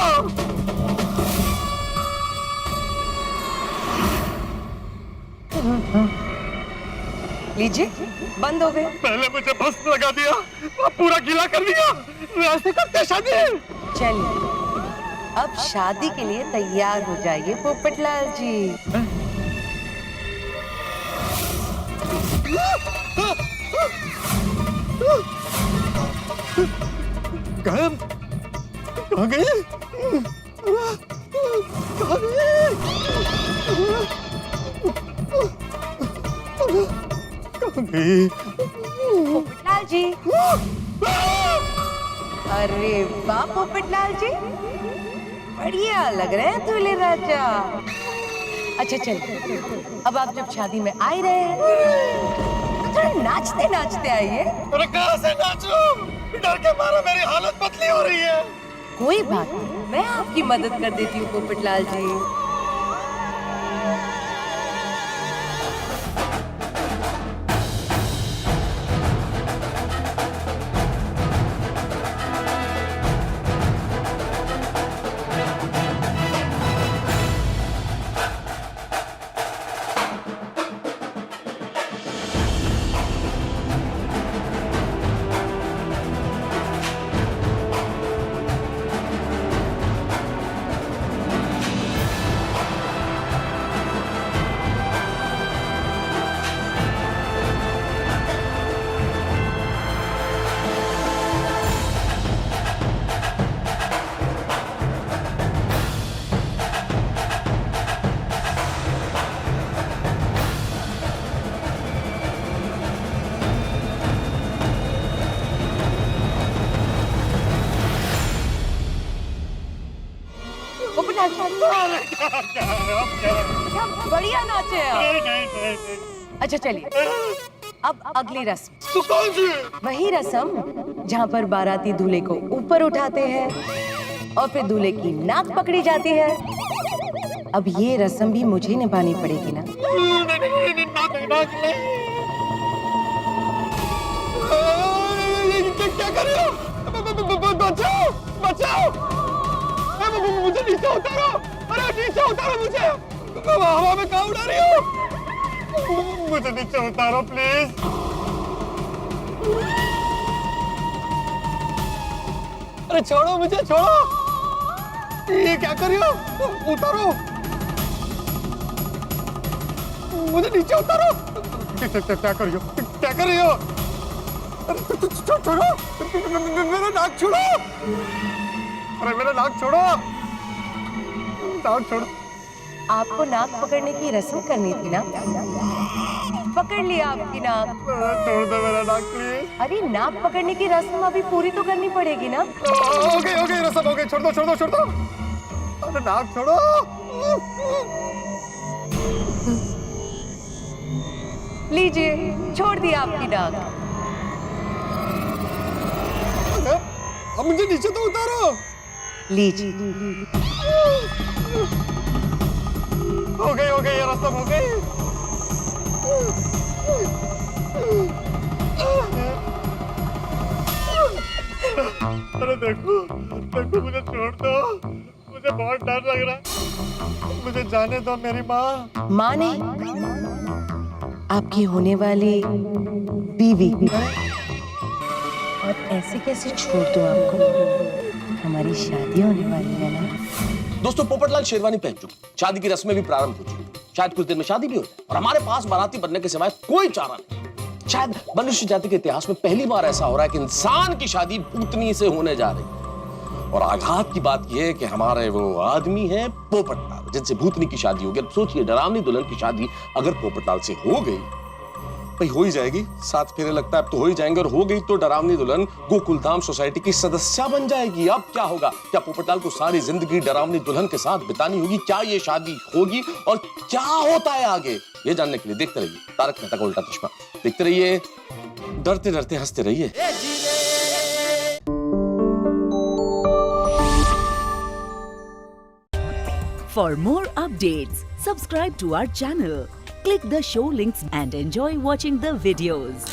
लीजिए, बंद हो गए। पहले मुझे भस्म लगा दिया, अब पूरा गीला कर दिया। ऐसे करते शादी? चलिए अब शादी के लिए तैयार हो जाइए पोपटलाल जी। गायब? कहाँ गए? कहाँ गए? कहाँ गए? पोपटलाल जी। अरे वाह पोपटलाल जी, बढ़िया लग रहे हैं दूल्हे राजा। अच्छा चल, अब आप जब शादी में आ ही रहे हैं तो थोड़ा नाचते नाचते आइए। अरे कहाँ से नाचूं? डर के मारे मेरी हालत पतली हो रही है। कोई बात नहीं, मैं आपकी मदद कर देती हूँ पोपटलाल जी। क्या बढ़िया नाचे आप। अच्छा चलिए, अब अगली रस्म। कौन सी? वही रस्म जहाँ पर बाराती दूल्हे को ऊपर उठाते हैं और फिर दूल्हे की नाक पकड़ी जाती है। अब ये रस्म भी मुझे निभानी पड़ेगी ना। क्या कर रहे हो? बचाओ बचाओ, मुझे नीचे उतारो। अरे नीचे उतारो मुझे, हवा में कहाँ उड़ा रही हो? मुझे नीचे उतारो प्लीज। अरे छोड़ो मुझे, छोड़ो। ये क्या कर रही हो? उतारो मुझे, नीचे उतारो। क्या कर रही हो? क्या कर रही हो? छोड़ो मेरा नाक, छोड़ो। अरे मेरा नाक छोड़ो, नाक छोड़ो। आपको नाक पकड़ने की रस्म करनी थी ना, पकड़ लिया आपकी नाक। छोड़ दो मेरा नाक प्लीज। अरे नाक पकड़ने की रस्म अभी पूरी तो करनी पड़ेगी ना। हो गई रस्म हो गई, छोड़ दो छोड़ दो छोड़ दो। अरे नाक छोड़ो। लीजिए, छोड़ दिया आपकी नाक। अब मुझे नीचे तो उतारो। लीजिए। हो गई ये रस्म हो गई। अरे देखो मुझे छोड़ दो, मुझे बहुत डर लग रहा है। मुझे जाने दो मेरी माँ। माँ नहीं, आपकी होने वाली बीवी। और ऐसे कैसे छोड़ दूं आपको? हमारी शादी होने वाली है ना। दोस्तों, पोपटलाल शेरवानी पहन चुके, शादी की रस्में भी प्रारंभ हो चुकी, शायद कुछ दिन में शादी भी हो जाए और हमारे पास बाराती बनने के सिवाय कोई चारा नहीं। शायद मनुष्य जाति के इतिहास में पहली बार ऐसा हो रहा है कि इंसान की शादी भूतनी से होने जा रही है। और आघात की बात यह है कि हमारे वो आदमी है पोपटलाल, जिनसे भूतनी की शादी होगी। अब सोचिए, डरावनी दुल्हन की शादी अगर पोपटलाल से हो गई, भाई हो ही जाएगी, 7 फेरे लगता है अब तो हो ही जाएंगे, और हो गई तो डरावनी दुल्हन गोकुलधाम सोसाइटी की सदस्य बन जाएगी। अब क्या होगा? क्या पोपटलाल को सारी जिंदगी डरावनी दुल्हन के साथ बितानी होगी? क्या ये शादी होगी और क्या होता है आगे, ये जानने के लिए देखते रहिए तारक मेहता का उल्टा चश्मा। देखते रहिए, डरते डरते हंसते रहिए। For more updates, subscribe to our channel, click the show links and enjoy watching the videos.